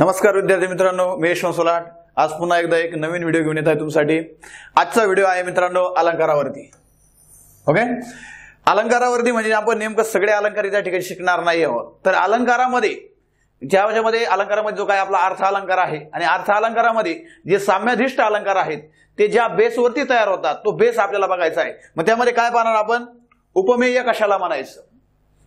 नमस्कार विद्यार्थी मित्रांनो, मी यशवंत सोलाट आज पुन्हा एकदा एक नवीन व्हिडिओ घेऊन येत आहे तुमच्यासाठी। आजचा व्हिडिओ आहे मित्रांनो अलंकारावरती। ओके, अलंकारावरती म्हणजे आपण नेमकं सगळे अलंकार त्या ठिकाणी शिकणार नाही आहोत। तर अलंकारामध्ये ज्यामध्ये अलंकारामध्ये जो काय आपला अर्थ अलंकार आहे आणि अर्थ अलंकारामध्ये जे साम्याधिष्ट अलंकार आहेत ते ज्या बेसवरती तयार होतात तो बेस आपल्याला बघायचा आहे। मग त्यामध्ये काय पाहणार आपण, उपमेय कशाला म्हणायचं,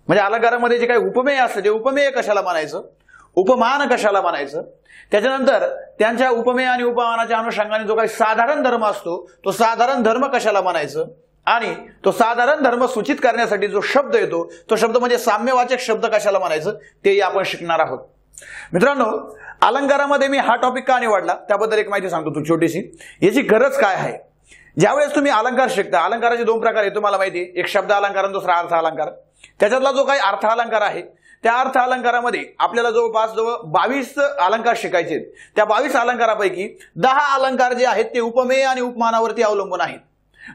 म्हणजे अलंकारामध्ये जे काही उपमेय असतं ते उपमेय कशाला म्हणायचं, उपमान कशाला म्हणायचं, त्याच्यानंतर त्यांच्या उपमेय आणि उपमानाच्या अनुषंगाने जो काही साधारण धर्म असतो तो साधारण धर्म कशाला म्हणायचं, आणि तो साधारण धर्म सूचित करण्यासाठी जो शब्द येतो तो शब्द म्हणजे साम्यवाचक शब्द कशाला म्हणायचं तेही आपण शिकणार आहोत। मित्रांनो, अलंकारामध्ये मी हा टॉपिक का निवडला त्याबद्दल एक माहिती सांगतो तू छोटीशी। याची गरज काय आहे, ज्यावेळेस तुम्ही अलंकार शिकता, अलंकाराचे दोन प्रकार आहेत तुम्हाला माहिती आहे, एक शब्द अलंकार आणि दुसरा अर्थ अलंकार। त्याच्यातला जो काही अर्थ अलंकार आहे त्या अर्थ अलंकारामध्ये आपल्याला जवळपास 22 अलंकार शिकायचे। त्या 22 अलंकारापैकी 10 अलंकार जे आहेत ते उपमेय आणि उपमानावरती अवलंबून आहेत।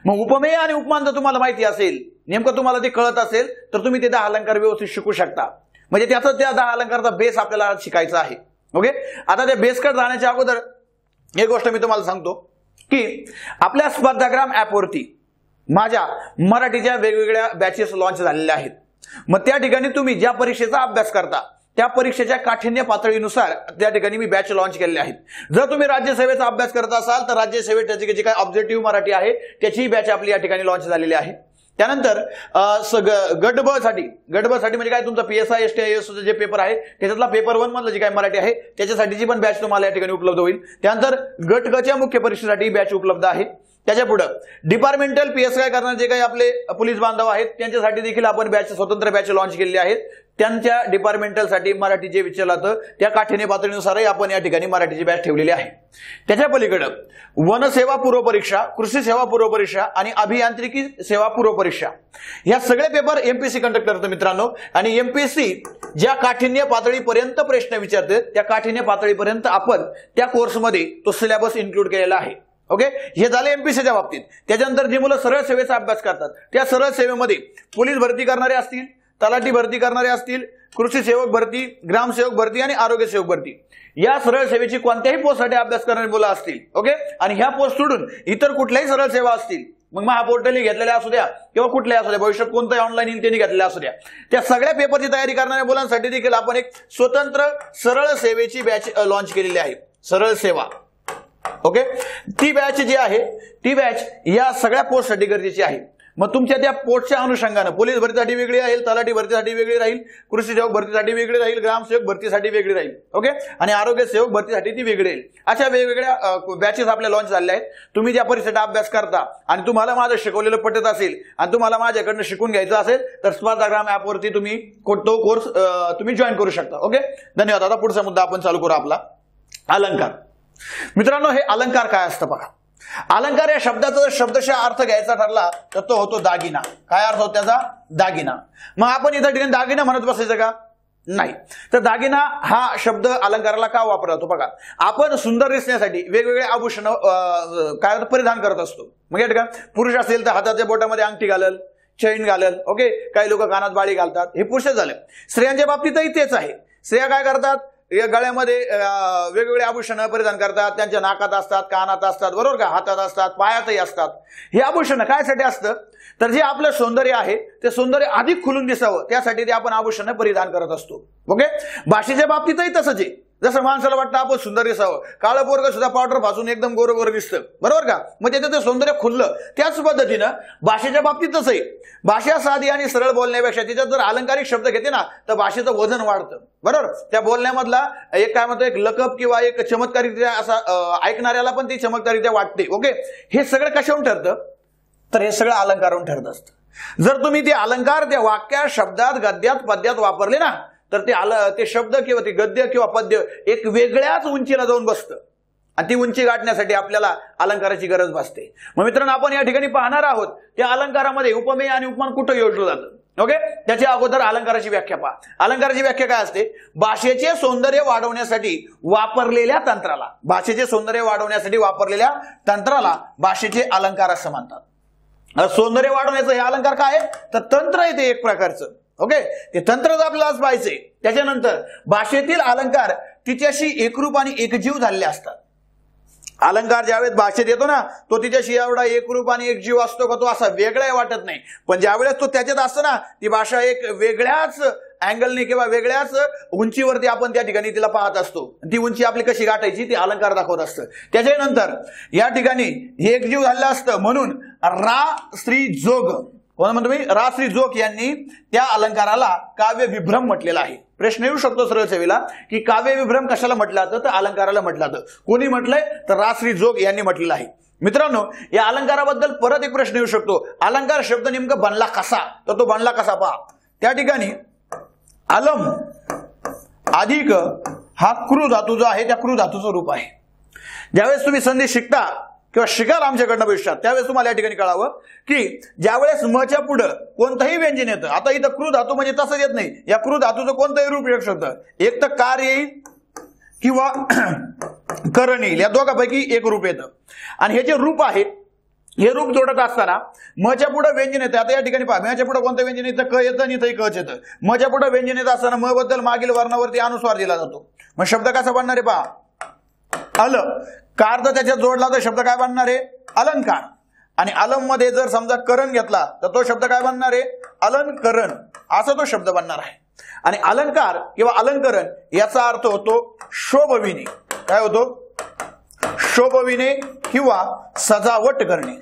मग उपमेय आणि उपमान जर तुम्हाला माहिती असेल, नेमकं तुम्हाला ते कळत असेल तर तुम्ही ते 10 अलंकार व्यवस्थित शिकू शकता। म्हणजे त्याचा त्या 10 अलंकाराचा बेस आपल्याला शिकायचा आहे। ओके, आता त्या बेसकडे जाण्याच्या अगोदर एक गोष्ट मी तुम्हाला सांगतो की आपल्या स्पर्धाग्राम ऍपवरती माझ्या मराठीच्या वेगवेगळ्या बॅचेस लॉन्च झालेल्या आहेत। मग त्या ठिकाणी तुम्ही ज्या परीक्षेचा अभ्यास करता त्या परीक्षेच्या काठिण्य पातळीनुसार त्या ठिकाणी मी बॅच लॉन्च केलेले आहेत। जर तुम्ही राज्यसेवेचा अभ्यास करत असाल तर राज्यसेवेची जे काही ऑब्जेक्टिव्ह मराठी आहे त्याची बॅच आपली या ठिकाणी लॉन्च झालेली आहे। त्यानंतर गट ब साठी म्हणजे काय, तुमचा PSI STIS जे पेपर आहे त्याच्यातला पेपर 1 मधलं जे काय मराठी आहे त्याच्यासाठीची पण बॅच तुम्हाला या ठिकाणी उपलब्ध होईल। त्यानंतर गट ग च्या मुख्य परीक्षेसाठी बॅच उपलब्ध आहे। त्याच्या पुढे डिपार्टमेंटल PSI करणारे जे काही आपले पोलीस बांधव आहेत त्यांच्यासाठी देखील आपण बॅच स्वतंत्र बॅच लॉन्च केलेली आहेत। त्यांच्या डिपार्टमेंटल साठी मराठी जे विचारलं जातं त्या काठिण्य पातळीनुसारही आपण या ठिकाणी मराठीची बॅच ठेवलेली आहे। त्याच्या पलीकडे वनसेवा पूर्व परीक्षा, कृषी सेवा पूर्व परीक्षा आणि अभियांत्रिकी सेवा पूर्व परीक्षा या सगळे पेपर MPSC कंडक्ट करतं मित्रांनो। आणि MPSC ज्या काठिण्य पातळीपर्यंत प्रश्न विचारते त्या काठिण्य पातळीपर्यंत आपण त्या कोर्समध्ये तो सिलेबस इन्क्लूड केलेला आहे। ओके, हे झाले MPSCच्या बाबतीत। त्याच्यानंतर जी मुलं सरळ सेवेचा अभ्यास करतात त्या सरळ सेवेमध्ये पोलीस भरती करणारे असतील, तलाठी भरती करणारे असतील, कृषी सेवक भरती, ग्रामसेवक भरती आणि आरोग्य सेवक भरती या सरळ सेवेची कोणत्याही पोस्टसाठी अभ्यास करणारी मुलं असतील। ओके, आणि ह्या पोस्ट सोडून इतर कुठल्याही सरळ सेवा असतील, मग महापोर्टलने घेतलेल्या असू द्या किंवा कुठल्याही असू द्या, भविष्यात कोणताही ऑनलाईन येईल त्यांनी घेतलेल्या असू द्या, त्या सगळ्या पेपरची तयारी करणाऱ्या मुलांसाठी देखील आपण एक स्वतंत्र सरळ सेवेची बॅच लॉन्च केलेली आहे, सरळ सेवा। ओके, ती बॅच जी आहे ती बॅच या सगळ्या पोस्टसाठी गरजेची आहे। मग तुमच्या त्या पोस्टच्या अनुषंगाने पोलीस भरतीसाठी वेगळी राहील, तलाठी भरतीसाठी वेगळी राहील, कृषी सेवक भरतीसाठी वेगळी राहील, ग्रामसेवक भरतीसाठी वेगळी राहील। ओके, आणि आरोग्य सेवक भरतीसाठी ती वेगळी राहील। अशा वेगवेगळ्या बॅचेस आपल्या लॉन्च झालेल्या आहेत। तुम्ही ज्या परीक्षेचा अभ्यास करता आणि तुम्हाला माझं शिकवलेलं पटत असेल आणि तुम्हाला माझ्याकडनं शिकून घ्यायचं असेल तर स्पर्धाग्राम ऍपवरती तुम्ही तो कोर्स तुम्ही जॉईन करू शकता। ओके, धन्यवाद। आता पुढचा मुद्दा आपण चालू करू, आपला अलंकार। मित्रांनो, हे अलंकार काय असतं बघा। अलंकार या शब्दाचा जर शब्दशः अर्थ घ्यायचा ठरला तर तो होतो दागिना। काय अर्थ होतो त्याचा? दागिना। मग आपण इथं ठिकाणी दागिना म्हणत बसायचं का? नाही। तर दागिना हा शब्द अलंकाराला का वापरला जातो बघा, आपण सुंदर दिसण्यासाठी वेगवेगळे आभूषण काय परिधान करत असतो। मग या ठिकाणी पुरुष असेल तर हाताच्या बोटामध्ये अंगठी घालल, चैन घालल। ओके, काही लोक कानात बाळी घालतात, हे पुरुष झाले। स्त्रियांच्या बाबतीतही तेच आहे। स्त्रिया काय करतात, या गळ्यामध्ये वेगवेगळे आभूषण परिधान करतात, त्यांच्या नाकात असतात, कानात असतात, बरोबर का, हातात असतात, पायातही असतात। हे आभूषण कायसाठी असतं तर जे आपलं सौंदर्य आहे ते सौंदर्य अधिक खुलून दिसावं त्यासाठी ते आपण आभूषण परिधान करत असतो। ओके, भाषेच्या बाबतीतही तसंच आहे। जसं माणसाला वाटतं आपण सुंदर दिसावं, काळं पोरगं सुद्धा पावडर फासून एकदम गोरं गोरं दिसतं, बरोबर का, मग त्याचं ते सौंदर्य खुललं। त्याच पद्धतीनं भाषेच्या बाबतीत तसं आहे। भाषा साधी आणि सरळ बोलण्यापेक्षा त्याच्यात जर अलंकारिक शब्द घेते ना तर भाषेचं वजन वाढतं, बरोबर। त्या बोलण्यामधला एक काय म्हणतो, एक लकप किंवा एक चमत्कारित्या असा ऐकणाऱ्याला पण ती चमत्कारित्या वाटते। ओके, हे सगळं कशावरून ठरतं तर हे सगळं अलंकारावरून ठरत असतं। जर तुम्ही ते अलंकार त्या वाक्यात, शब्दात, गद्यात, पद्यात वापरले ना तर ते शब्द किंवा ते गद्य किंवा पद्य एक वेगळ्याच उंचीला जाऊन बसतं आणि ती उंची गाठण्यासाठी आपल्याला अलंकाराची गरज भासते। मग मित्रांनो, आपण या ठिकाणी पाहणार आहोत त्या अलंकारामध्ये उपमेय आणि उपमान कुठं योजलं जातं। ओके, त्याच्या अगोदर अलंकाराची व्याख्या पहा। अलंकाराची व्याख्या काय असते, भाषेचे सौंदर्य वाढवण्यासाठी वापरलेल्या तंत्राला, भाषेचे सौंदर्य वाढवण्यासाठी वापरलेल्या तंत्राला भाषेचे अलंकार असं म्हणतात। सौंदर्य वाढवण्याचं हे अलंकार काय आहे तर तंत्र आहे ते एक प्रकारचं। ओके, ते तंत्र आपल्याला पाहायचे। त्याच्यानंतर भाषेतील अलंकार तिच्याशी एकरूप आणि एकजीव झालेले असतात. अलंकार ज्यावेळेस भाषेत येतो ना, तो तिच्याशी एवढा एकरूप आणि एकजीव असतो का तो असा वेगळा वाटत नाही. पण ज्यावेळेस तो त्याच्यात असतो ना, ती भाषा एक वेगळ्याच अँगलने किंवा वेगळ्याच उंचीवरती आपण त्या ठिकाणी तिला पाहत असतो. ती उंची आपली कशी गाठायची ती अलंकार दाखवत असतं. त्याच्यानंतर या ठिकाणी हे एकजीव झालेलं असतं म्हणून रा श्री जोग, कोण म्हणतो मी, रा श्री जोग यांनी त्या अलंकाराला काव्य विभ्रम म्हटलेला आहे. प्रश्न येऊ शकतो सरळ सेवेला की काव्य विभ्रम कशाला म्हटलं जातं, तर अलंकाराला म्हटलं जातं. कोणी म्हटलंय, तर रा श्री जोग यांनी म्हटलेलं आहे. मित्रांनो, या अलंकाराबद्दल परत एक प्रश्न येऊ शकतो, अलंकार शब्द नेमका बनला कसा, तर तो बनला कसा पहा. त्या ठिकाणी अलम अधिक हा क्रू धातू जो आहे त्या क्रू धातूचं रूप आहे. ज्यावेळेस तुम्ही संधी शिकता किंवा शिकाल आमच्याकडनं भविष्यात, त्यावेळेस तुम्हाला या ठिकाणी कळावं की ज्यावेळेस मच्या पुढं कोणतंही व्यंजन येतं, आता इथं क्रू धातू म्हणजे तसंच येत नाही, या क्रू धातूचं कोणतंही रूप येऊ शकतं. एक तर कार येईल किंवा करण येईल, या दोघांपैकी एक रूप येतं. आणि हे जे रूप आहे हे रूप जोडत असताना मच्या पुढे व्यंजन येतं. आता या ठिकाणी पहा, मच्या पुढे कोणतं व्यंजन येतं, क येतं आणि इथंही कच येतं. मच्या पुढे व्यंजन येत असताना म बद्दल मागील वर्णावरती अनुस्वार दिला जातो. मग शब्द कसा बनणार आहे पहा, अल, कार जर त्याच्यात जोडला तर शब्द काय बनणार आहे, अलंकार. आणि अलम मध्ये जर समजा करण घेतला तर तो शब्द काय बनणार आहे, अलंकरण, असा तो शब्द बनणार आहे. आणि अलंकार किंवा अलंकरण याचा अर्थ होतो शोभविणे. काय होतो, शोभविणे किंवा सजावट करणे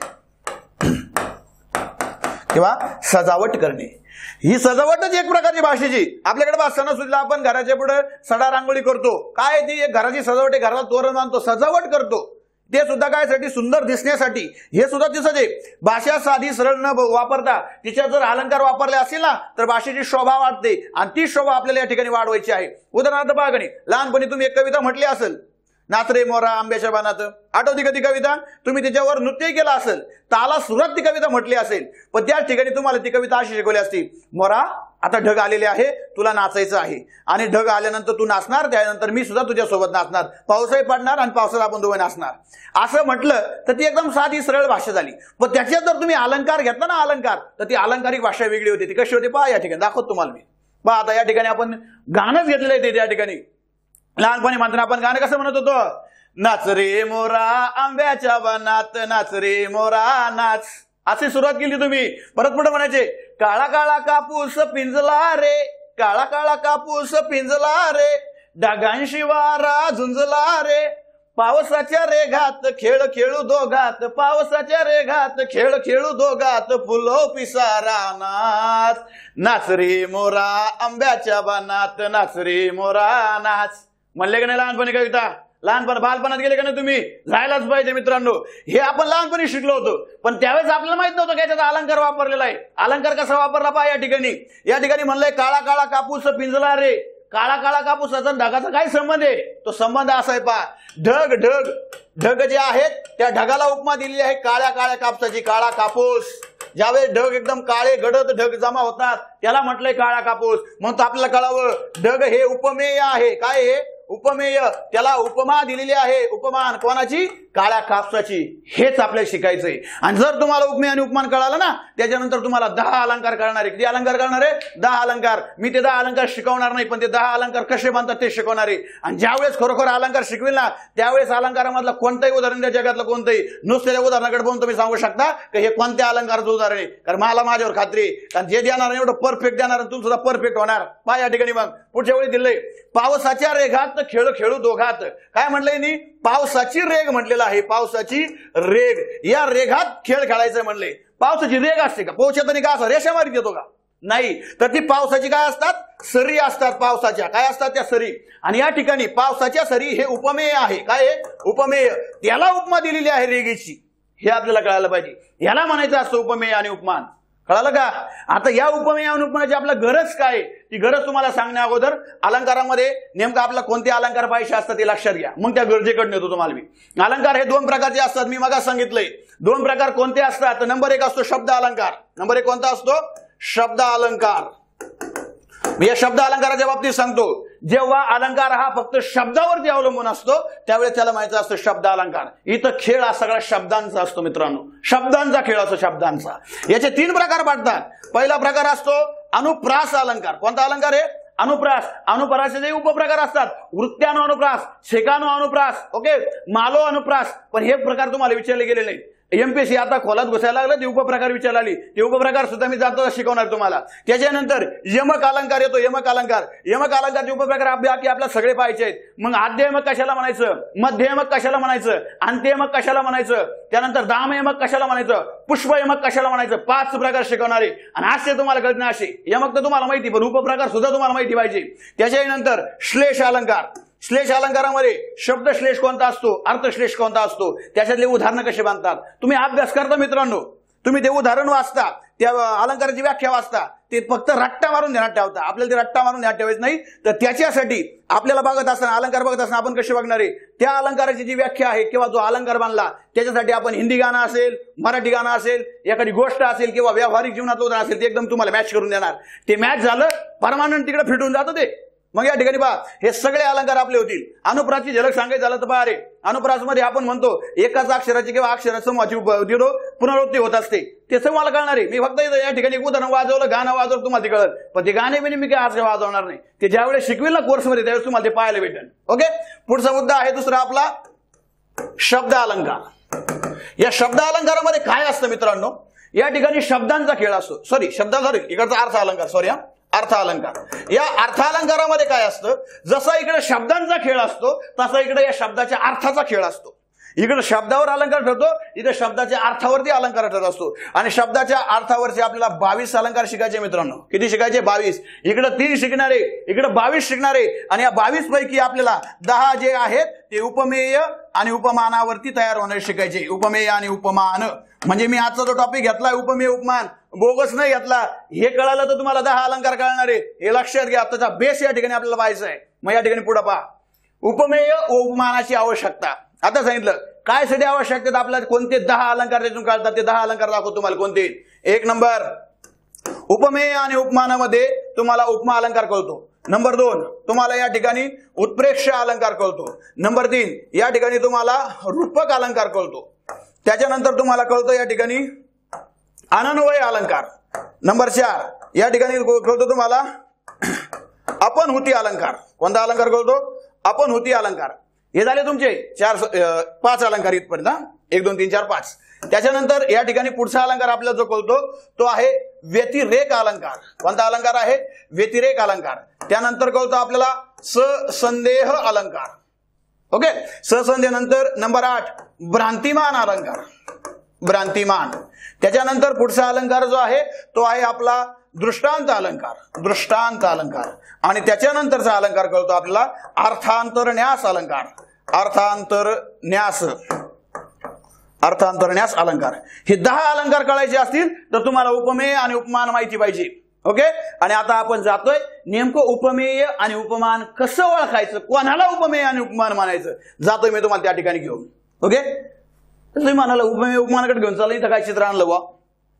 किंवा सजावट करणे. ही सजावटच एक प्रकारची भाषेची. आपल्याकडे सणासुदीला आपण घराच्या पुढे सडा रांगोळी करतो, काय ती एक घराची सजावट आहे, घराला तोरण मानतो, सजावट करतो. ते सुद्धा काय सुंदर दिसण्यासाठी. हे सुद्धा तसंच आहे. भाषा साधी सरळ न वापरता तिच्यात जर अलंकार वापरले असतील ना तर भाषेची शोभा वाढते आणि ती शोभा आपल्याला या ठिकाणी वाढवायची आहे. उदाहरणार्थ पहा, गणी लहानपणी तुम्ही एक कविता म्हटली असेल, नाच रे मोरा आंब्याच्या बाणात, आठवती कधी कविता, तुम्ही त्याच्यावर नृत्य केलं असेल, ताला सुरात ती कविता म्हटली असेल, पण त्या ठिकाणी तुम्हाला ती कविता अशी शिकवली असती, मोरा आता ढग आलेले आहे, तुला नाचायचं आहे आणि ढग आल्यानंतर तू नाचणार, त्यानंतर मी सुद्धा तुझ्यासोबत नाचणार, पावसाही पडणार आणि पावसात आपण दोघे नाचणार, असं म्हटलं तर ती एकदम साधी सरळ भाषा झाली. पण त्याच्यात जर तुम्ही अलंकार घेतला ना अलंकार, तर ती अलंकारिक भाषा वेगळी होती. ती कशी होती पहा, या ठिकाणी दाखवतो तुम्हाला मी. पहा आता या ठिकाणी आपण गाणंच घेतलेलं आहे. त्या ठिकाणी लहानपणी म्हणताना आपण गाणं कसं म्हणत होतो, नाच रे मोरा आंब्याच्या बनात, नाच रे मोरा नाच, अशी सुरुवात केली तुम्ही. परत पुढे म्हणायचे, काळा काळा कापूस पिंजला रे, काळा काळा कापूस पिंजला रे, ढगांशी वारा झुंजला रे, पावसाच्या रेघात खेळ खेळू दोघात, पावसाच्या रेघात खेळ खेळू दोघात, फुलो पिसारा नाच, नाच रे मोरा आंब्याच्या बनात, नाच रे मोरा नाच. म्हणले का नाही लहानपणी कविता? लहानपण बालपणात गेले का नाही तुम्ही? जायलाच पाहिजे मित्रांनो. हे आपण लहानपणी शिकलो होतो, पण त्यावेळेस आपल्याला माहित नव्हतं की याच्यात अलंकार वापरलेला आहे. अलंकार कसा वापरला पहा या ठिकाणी. या ठिकाणी म्हणलंय काळा काळा कापूस पिंजला रे, काळा काळा कापूसाचा ढगाचा काय संबंध आहे? तो संबंध असा आहे पहा, ढग ढग ढग जे आहेत त्या ढगाला उपमा दिलेली आहे काळ्या काळ्या कापसाची. काळा कापूस, ज्यावेळेस ढग एकदम काळे गडद ढग जमा होतात त्याला म्हटलंय काळा कापूस. म्हणून आपल्याला कळावं ढग हे उपमेय आहे. काय हे? उपमेय. त्याला उपमा दिलेली आहे. उपमान कोणाची? काळ्या कापसाची. हेच आपल्याला शिकायचंय. आणि जर तुम्हाला उपमेय आणि उपमान कळालं ना, त्याच्यानंतर तुम्हाला 10 अलंकार कळणार आहे. किती अलंकार कळणार आहे? 10 अलंकार. मी ते 10 अलंकार शिकवणार नाही, पण ते 10 अलंकार कसे बनतात ते शिकवणार आहे. आणि ज्यावेळेस खरोखर अलंकार शिकवेल ना, त्यावेळेस अलंकारामधलं कोणतंही उदाहरण त्या जगातलं कोणतंही नुसत्या उदाहरणाकडे पाहून तुम्ही सांगू शकता की हे कोणत्या अलंकाराचं उदाहरण आहे. कारण मला माझ्यावर खात्री आहे, कारण जे देणार एवढं परफेक्ट देणार, तुम्ही सुद्धा परफेक्ट होणार. पहा या ठिकाणी मग पुढच्या वेळी दिलंय, पावसाच्या रेघात खेळ खेळू दोघात. काय म्हटलंय नी? पावसाची रेघ म्हटलेलं आहे. पावसाची रेघ. या रेघात खेळ खेळायचं म्हणले. पावसाची रेघ असते का? पोहोचताना का असं रेषा मारीत येतो का? नाही. तर ती पावसाची काय असतात? सरी असतात. पावसाच्या काय असतात? त्या सरी. आणि या ठिकाणी पावसाच्या सरी हे उपमेय आहे. काय आहे? उपमेय. त्याला उपमा दिलेली आहे रेघेची. हे आपल्याला कळायला पाहिजे. याला म्हणायचं असतं उपमेय आणि उपमान. कळालं का? आता या उपमेय आणि उपमानाची आपला गरज काय? ती गरज तुम्हाला सांगण्या अगोदर अलंकारामध्ये नेमकं आपला कोणते अलंकार पाहिजे असतात ते लक्षात घ्या. मग त्या गरजेकडे नेतो तुम्हाला मी. अलंकार हे 2 प्रकारचे असतात. मी मगाच सांगितलंय 2 प्रकार कोणते असतात. नंबर 1 असतो शब्द अलंकार. नंबर 1 कोणता असतो? शब्द अलंकार. मी या शब्द अलंकाराच्या बाबतीत सांगतो, जेव्हा अलंकार हा फक्त शब्दावरती अवलंबून असतो त्यावेळेस त्याला माहिती असतं शब्द अलंकार. इथं खेळ हा सगळा शब्दांचा असतो मित्रांनो. शब्दांचा खेळ असतो. शब्दांचा. याचे 3 प्रकार पडतात. पहिला प्रकार असतो अनुप्रास अलंकार. कोणता अलंकार आहे? अनुप्रास, अनुप्रासाचे उपप्रकार असतात, वृत्त्यानु अनुप्रास, छेकानु अनुप्रास, ओके, मालो अनुप्रास, पण हे प्रकार तुम्हाला विचारले गेले नाहीत. एमपीएससी आता खोलात घुसायला लागलं, ते उपप्रकार विचारला आली, ते उपप्रकार सुद्धा मी जातो शिकवणार तुम्हाला. त्याच्यानंतर यमक अलंकार येतो, यमक अलंकार, यमक अलंकारचे उपप्रकार आपल्याला सगळे पाहायचे आहेत. मग आद्ययमक कशाला म्हणायचं, मध्ययमक कशाला म्हणायचं, अंत्ययमक कशाला म्हणायचं, त्यानंतर दामयमक कशाला म्हणायचं, पुष्पयमक कशाला म्हणायचं, 5 प्रकार शिकवणारे. आणि असे तुम्हाला कळत नाही, असे यमक तर तुम्हाला माहिती, पण उपप्रकार सुद्धा तुम्हाला माहिती पाहिजे. त्याच्यानंतर श्लेष अलंकार, श्लेष अलंकारामध्ये शब्द श्लेष कोणता असतो, अर्थश्लेष कोणता असतो, त्याच्यातले उदाहरणं कसे बांधतात. तुम्ही अभ्यास करता मित्रांनो, तुम्ही ते उदाहरण वाचता, त्या अलंकाराची व्याख्या वाचता, ते फक्त रट्टा मारून ध्यानात ठेवता. आपल्याला ते रट्टा मारून ध्यानात ठेवायचं नाही. तर त्याच्यासाठी आपल्याला बघत असताना, अलंकार बघत असताना आपण कसे बघणार आहे, त्या अलंकाराची जी व्याख्या आहे किंवा जो अलंकार बांधला त्याच्यासाठी आपण हिंदी गाणं असेल, मराठी गाणं असेल, एखादी गोष्ट असेल किंवा व्यावहारिक जीवनातलं उदाहरण असेल, ते एकदम तुम्हाला मॅच करून देणार. ते मॅच झालं परमानंट तिकडे फिटून जातं ते. मग या ठिकाणी पहा, हे सगळे अलंकार आपले होतील. अनुप्रासची झलक सांगायचं झालं तर पहा रे, अनुप्रासमध्ये आपण म्हणतो एकाच अक्षराची किंवा अक्षराची समूहाची पुनरावृत्ती होत असते. ते सगळं मला कळणार आहे. मी फक्त या ठिकाणी उदाहरण वाजवलं, गाणं वाजवलं, तुम्हाला ते कळलं. पण ते गाणे बिने मी काय आज वाजवणार नाही. ते ज्यावेळेस शिकवेल ना कोर्समध्ये त्यावेळेस तुम्हाला ते पाहायला भेटेल. ओके, पुढचा मुद्दा आहे दुसरा आपला शब्द अलंकार. या शब्द अलंकारामध्ये काय असतं मित्रांनो, या ठिकाणी शब्दांचा खेळ असतो. इकडचा अर्थ अलंकार, अर्थ अलंकार. या अर्थ अलंकारामध्ये काय असतं, जसा इकडे शब्दांचा खेळ असतो तसा इकडे या शब्दाच्या अर्थाचा खेळ असतो. इकडे शब्दावर अलंकार ठरतो, इकडे शब्दाच्या अर्थावरती अलंकार ठरत असतो. आणि शब्दाच्या अर्थावरचे आपल्याला 22 अलंकार शिकायचे मित्रांनो. किती शिकायचे? 22. इकडे 3 शिकणारे, इकडे 22 शिकणारे. आणि या 22 पैकी आपल्याला 10 जे आहेत ते उपमेय आणि उपमानावरती तयार होणारे शिकायचे. उपमेय आणि उपमान म्हणजे मी आजचा जो टॉपिक घेतलाय उपमेय उपमान, बोगस नाही घेतला. हे कळालं तर तुम्हाला 10 अलंकार कळणार आहे. हे लक्षात घ्या. त्याचा बेस या ठिकाणी आपल्याला पाहायचा आहे. मग या ठिकाणी पुढे पहा, उपमेय व उपमानाची आवश्यकता. आता सांगितलं काय साठी आवश्यकता, आपल्याला कोणते 10 अलंकार त्यातून काढतात. ते 10 अलंकार दाखवतो तुम्हाला कोणते. 1 नंबर, उपमेय आणि उपमानामध्ये तुम्हाला उपमा अलंकार कळतो. नंबर 2, तुम्हाला या ठिकाणी उत्प्रेक्ष अलंकार कळतो. नंबर 3, या ठिकाणी तुम्हाला रूपक अलंकार कळतो. त्याच्यानंतर तुम्हाला कळतो या ठिकाणी अनन्वय अलंकार. नंबर 4, या ठिकाणी कळतो तुम्हाला अपनहुती अलंकार. कोणता अलंकार कळतो? अपनहुती अलंकार. हे झाले तुमचे 5 अलंकार इथपर्यंत. 1 2 3 4 5. त्याच्यानंतर या ठिकाणी पुढचा अलंकार आपल्याला जो कळतो तो आहे व्यतिरेक अलंकार. कोणता अलंकार आहे? व्यतिरेक अलंकार. त्यानंतर कळतो आपल्याला ससंदेह अलंकार. ओके, ससंदेह. नंतर नंबर 8 भ्रांतिमान अलंकार. भ्रांतिमान. त्याच्यानंतर पुढचा अलंकार जो आहे तो आहे आपला दृष्टांत अलंकार. दृष्टांत अलंकार. आणि त्याच्यानंतरचा अलंकार कळतो आपल्याला अर्थांतरन्यास अलंकार. अर्थांतरन्यास अलंकार. हे 10 अलंकार कळायचे असतील तर तुम्हाला उपमेय आणि उपमान माहिती पाहिजे. ओके, आणि आता आपण जातोय नेमकं उपमेय आणि उपमान कसं ओळखायचं, कोणाला उपमेय आणि उपमान म्हणायचं, जातोय मी तुम्हाला त्या ठिकाणी घेऊन. ओके, तुम्ही म्हणाला उपमेय उपमानाकडे घेऊन चाललं, इथं काय चित्र आणलं वा,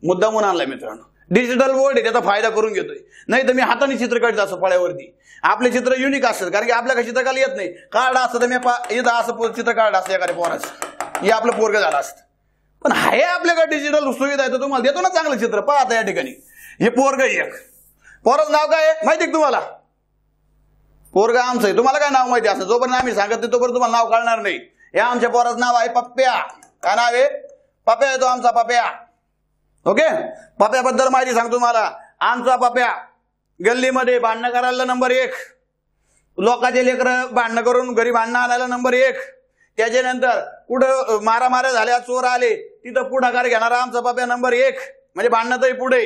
मुद्दा म्हणून आणलाय मित्रांनो. डिजिटल बोर्ड आहे, त्याचा फायदा करून घेतोय. नाही तर मी हाताने चित्र काढत असं फळ्यावरती. आपले चित्र युनिक असतात, कारण की आपल्याला चित्र काढता येत नाही. काढ असतं तर मी इथं असं चित्र काढलं असतं एखाद्या पोराचं, हे आपलं पोरग झालं असतं. पण हे आपल्याकडे डिजिटल सुविधा आहे तर तुम्हाला देतो ना चांगलं चित्र. पाहता या ठिकाणी हे पोरग एक. पोराचं नाव काय आहे माहिती आहे तुम्हाला? पोरग आमचं आहे. तुम्हाला काय नाव माहिती असं जोपर्यंत आम्ही सांगत नाही तोपर्यंत तुम्हाला नाव कळणार नाही. हे आमच्या पोराचं नाव आहे पप्प्या. काय नाव आहे? पप्प्या आहे तो आमचा पप्प्या. ओके, पप्प्याबद्दल माहिती सांगतो तुम्हाला. आमचा पप्प्या गल्लीमध्ये भांडणं करायला नंबर 1, लोकांचे लेकरं भांडणं करून घरी भांडणं आणायला नंबर 1. त्याच्यानंतर कुठं मारामाऱ्या झाल्या, चोर आले, तिथं पुढाकार घेणारा आमचा पप्प्या नंबर 1. म्हणजे भांडणं तरी पुढे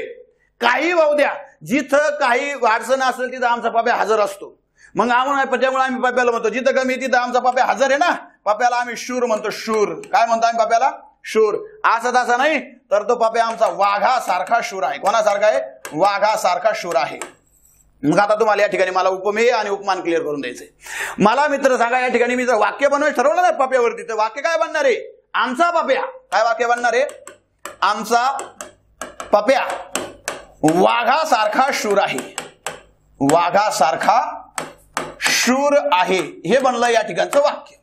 काही वाहू द्या, जिथं काही अडचण असेल तिथं आमचा पप्प्या हजर असतो. मग त्यामुळे आम्ही पप्प्याला म्हणतो जिथं कमी तिथं आमचा पप्प्या हजर आहे ना. पप्प्याला आम्ही शूर म्हणतो. शूर. काय म्हणतो आम्ही पप्प्याला? शूर. असं तसा नाही तर तो पप्प्या आमचा वाघासारखा शूर आहे. कोणासारखा आहे? वाघासारखा शूर आहे. मग आता तुम्हाला या ठिकाणी मला उपमेय आणि उपमान क्लिअर करून द्यायचंय. मला मित्र सांगा, या ठिकाणी मी जर वाक्य बनवायचं ठरवलं ना पप्प्यावरती, तर वाक्य काय बनणार आहे? आमचा पप्प्या. काय वाक्य बनणार आहे? आमचा पप्प्या वाघासारखा शूर आहे. वाघासारखा शूर आहे, हे बनलं या ठिकाणचं वाक्य.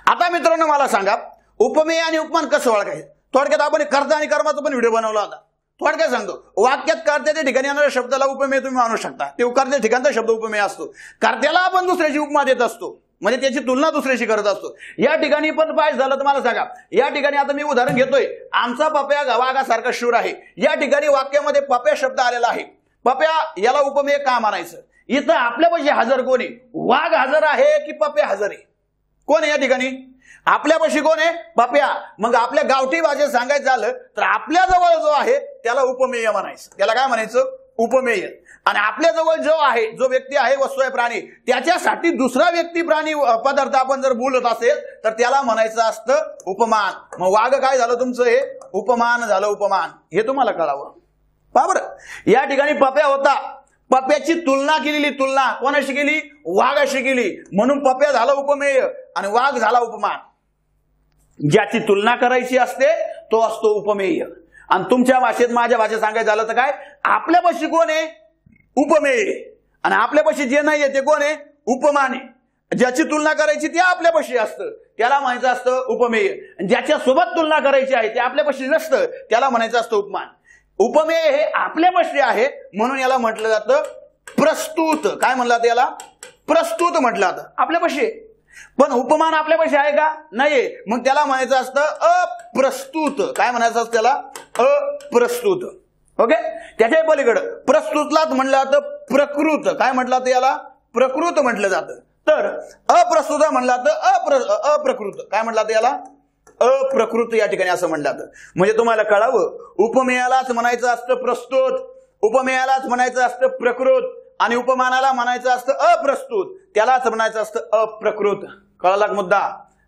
आता मित्रांनो मला सांगा, उपमेय आणि उपमान कसं ओळखायचं? थोडक्यात आपण कर्ता आणि कर्माचा पण व्हिडिओ बनवला होता. थोडक्यात सांगतो, वाक्यात कर्त्याच्या ठिकाणी येणाऱ्या शब्दाला उपमेय तुम्ही मानू शकता. ते कर्त्याच्या ठिकाणचा शब्द उपमेय असतो. कर्त्याला आपण दुसऱ्याची उपमा देत असतो, म्हणजे त्याची तुलना दुसऱ्याशी करत असतो. या ठिकाणी पण पाहिजे झालं तर मला सांगा, या ठिकाणी आता मी उदाहरण घेतोय, आमचा पप्या वाघासारखा शूर आहे. या ठिकाणी वाक्यामध्ये पप्या शब्द आलेला आहे. पप्या याला उपमेय का मानायचं? इथं आपल्यापाशी हजर कोण आहे? वाघ हजर आहे की पप्या हजर आहे? कोण आहे या ठिकाणी? आपल्यापाशी कोण आहे? पप्या. मग आपल्या गावठी भाषेत सांगायचं झालं तर आपल्या जवळ जो आहे त्याला उपमेय म्हणायचं. त्याला काय म्हणायचं? उपमेय. आणि आपल्या जवळ जो आहे, जो व्यक्ती आहे, वस्तू आहे, प्राणी, त्याच्यासाठी दुसरा व्यक्ती, प्राणी, पदार्थ आपण जर बोलत असेल तर त्याला म्हणायचं असतं उपमान. मग वाघ काय झालं तुमचं? हे उपमान झालं. उपमान हे तुम्हाला कळावं. पहा बरं, या ठिकाणी पप्या होता, पप्याची तुलना केलेली. तुलना कोणाशी केली? वाघाशी केली. म्हणून पप्या झाला उपमेय आणि वाघ झाला उपमान. ज्याची तुलना करायची असते तो असतो उपमेय. आणि तुमच्या भाषेत, माझ्या भाषेत सांगायचं झालं तर काय? आपल्यापाशी कोण आहे? उपमेय. आणि आपल्यापाशी जे नाहीये ते कोण आहे? उपमान आहे. ज्याची तुलना करायची ते आपल्यापाशी असतं, त्याला म्हणायचं असतं उपमेय. ज्याच्या सोबत तुलना करायची आहे ते आपल्यापाशी नसतं, त्याला म्हणायचं असतं उपमान. उपमेय हे आपल्यापाशी आहे म्हणून याला म्हटलं जातं प्रस्तुत. काय म्हणलं जातं याला? प्रस्तुत म्हटलं जातं. आपल्यापाशी. पण उपमान आपल्यापाशी आहे का? नाही. मग त्याला म्हणायचं असतं अप्रस्तुत. काय म्हणायचं असतं त्याला? अप्रस्तुत. ओके. त्याच्या पलीकडं प्रस्तुतलाच म्हटलं जातं प्रकृत. काय म्हटलं जातं याला? प्रकृत म्हटलं जातं. तर अप्रस्तुत म्हणलं जातं अप्रकृत. काय म्हटलं जातं याला? अप्रकृत. या ठिकाणी असं म्हटलं जातं. म्हणजे तुम्हाला कळावं, उपमेयालाच म्हणायचं असतं प्रस्तुत, उपमेयालाच म्हणायचं असतं प्रकृत, आणि उपमानाला म्हणायचं असतं अप्रस्तुत, त्यालाच म्हणायचं असतं अप्रकृत. कळाला का मुद्दा?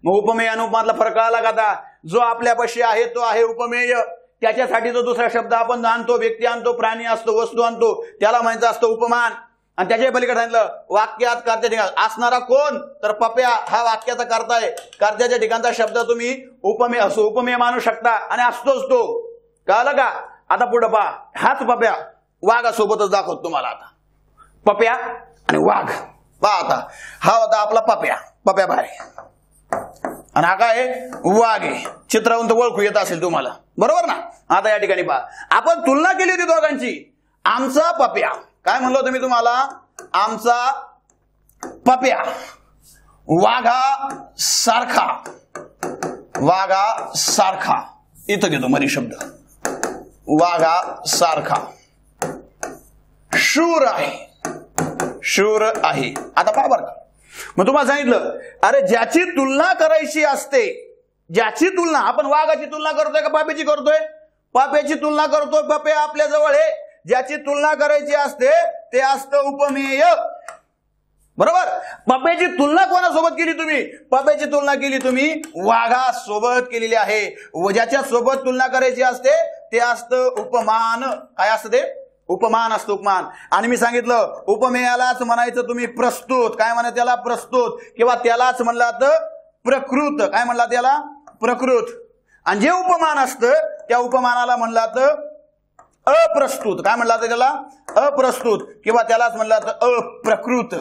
मग उपमेय आणि उपमानातला फरक कळाला का आता? जो आपल्यापाशी आहे तो आहे उपमेय. त्याच्यासाठी जो दुसरा शब्द आपण आणतो, व्यक्ती आणतो, प्राणी असतो, वस्तू आणतो, त्याला म्हणायचं असतं उपमान. आणि त्याच्या पलीकडे सांगितलं वाक्यात कर्त्या ठिकाण असणारा कोण? तर पप्या हा वाक्याचा कर्ता आहे. कर्त्याच्या ठिकाणचा शब्द तुम्ही उपमेय असो, उपमेय मानू शकता आणि असतोच तो. कळलं का? आता पुढे पहा, हाच पप्या वाघासोबतच दाखवतो तुम्हाला. आता पप्या आणि वाघ पहा. आता हा होता आपला पप्या. पप्या बाहेर आणि हा काय? वाघ आहे. चित्रावरून तर ओळखू येत असेल तुम्हाला, बरोबर ना? आता या ठिकाणी पहा, आपण तुलना केली होती दोघांची. आमचा पप्या, काय म्हणलो होतो मी तुम्हाला? आमचा पप्या वाघा सारखा. वाघा सारखा इथं घेतो मरी शब्द. वाघा सारखा शूर आहे. शूर आहे. आता पहा बरं का, मग तुम्हाला सांगितलं, अरे ज्याची तुलना करायची असते, ज्याची तुलना, आपण वाघाची तुलना करतोय का पाप्याची करतोय? पाप्याची तुलना करतोय. पप्या आपल्या जवळ आहे. ज्याची तुलना करायची असते ते असतं उपमेय. बरोबर? पप्याची तुलना कोणासोबत केली तुम्ही? पप्याची तुलना केली तुम्ही वाघासोबत केलेली आहे. व ज्याच्या सोबत तुलना करायची असते ते असतं उपमान. काय असतं ते? उपमान असतं. उपमान. आणि मी सांगितलं उपमेयालाच म्हणायचं तुम्ही प्रस्तुत. काय म्हणायचं त्याला? प्रस्तुत. किंवा त्यालाच म्हणलं जातं प्रकृत. काय म्हणलं त्याला? प्रकृत. आणि जे उपमान असतं त्या उपमानाला म्हणलं जातं अप्रस्तुत. काय म्हणलं जातं त्याला? अप्रस्तुत. किंवा त्यालाच म्हणलं जातं अप्रकृत.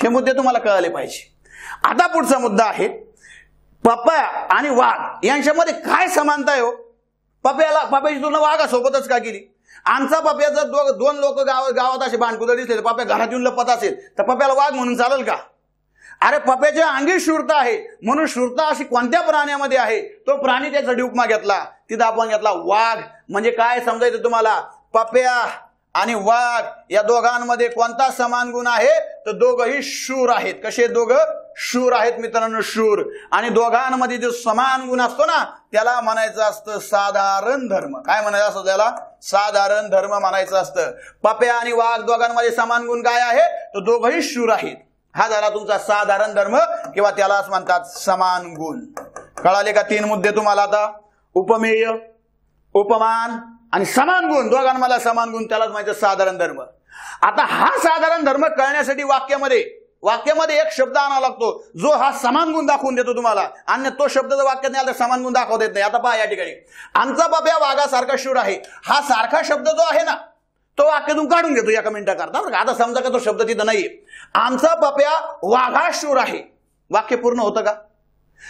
हे मुद्दे तुम्हाला कळाले पाहिजे. आता पुढचा मुद्दा आहे, पप्या आणि वाघ यांच्यामध्ये काय समानता आहे हो? पप्याची तुलना वाघासोबतच का केली? आमचा पप्याचं दोन लोक गावात असे भांडकुदळ दिसले, पप्या घरात येऊन लपत असेल तर पप्याला वाघ म्हणून चालेल का? अरे पप्याच्या अंगी शूरता आहे, म्हणून शूरता अशी कोणत्या प्राण्यामध्ये आहे? तो प्राणी त्यासाठी उपमा घेतला, तिथं आपण घेतला वाघ. म्हणजे काय समजायचं तुम्हाला? पप्या आणि वाघ या दोघांमध्ये कोणता समान गुण आहे? तर दोघंही शूर आहेत. कसे? दोघं शूर आहेत मित्रांनो, शूर. आणि दोघांमध्ये जो समान गुण असतो ना त्याला म्हणायचं असतं साधारण धर्म. काय म्हणायचं असतं त्याला? साधारण धर्म म्हणायचं असतं. पप्या आणि वाघ दोघांमध्ये समान गुण काय आहे? तर दोघंही शूर आहेत. हा झाला तुमचा साधारण धर्म, किंवा त्यालाच म्हणतात समान गुण. कळाले का 3 मुद्दे तुम्हाला? आता उपमेय, उपमान आणि समान गुण. दोघांमध्ये समान गुण, त्यालाच माहिती साधारण धर्म. आता हा साधारण धर्म कळण्यासाठी वाक्यामध्ये एक शब्द आणावा लागतो जो हा समान गुण दाखवून देतो तुम्हाला. आणि तो शब्द जर वाक्यात नाही आला तर समान गुण दाखवता येत नाही. आता पहा या ठिकाणी, आमचा पप्या वाघासारखा शूर आहे. हा सारखा शब्द जो आहे ना तो वाक्यातून काढून घेतो एका मिनिटाकरता. आता समजा का तो शब्द तिथं नाहीये. आमचा पप्या वाघा शूर आहे. वाक्य पूर्ण होतं का?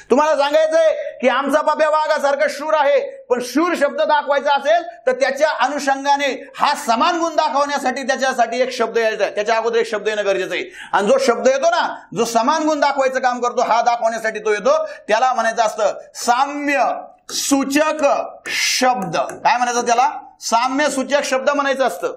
तुम्हाला सांगायचंय की आमचा पाप्या वाघासारखा शूर आहे, पण शूर शब्द दाखवायचा असेल तर त्याच्या अनुषंगाने हा समान गुण दाखवण्यासाठी त्याच्यासाठी एक शब्द यायचा, त्याच्या अगोदर एक शब्द येणं गरजेचं आहे. आणि जो शब्द येतो ना, जो समान गुण दाखवायचं काम करतो, हा दाखवण्यासाठी तो येतो, त्याला म्हणायचं असतं साम्य सूचक शब्द. काय म्हणायचं त्याला? साम्य सूचक शब्द म्हणायचं असतं.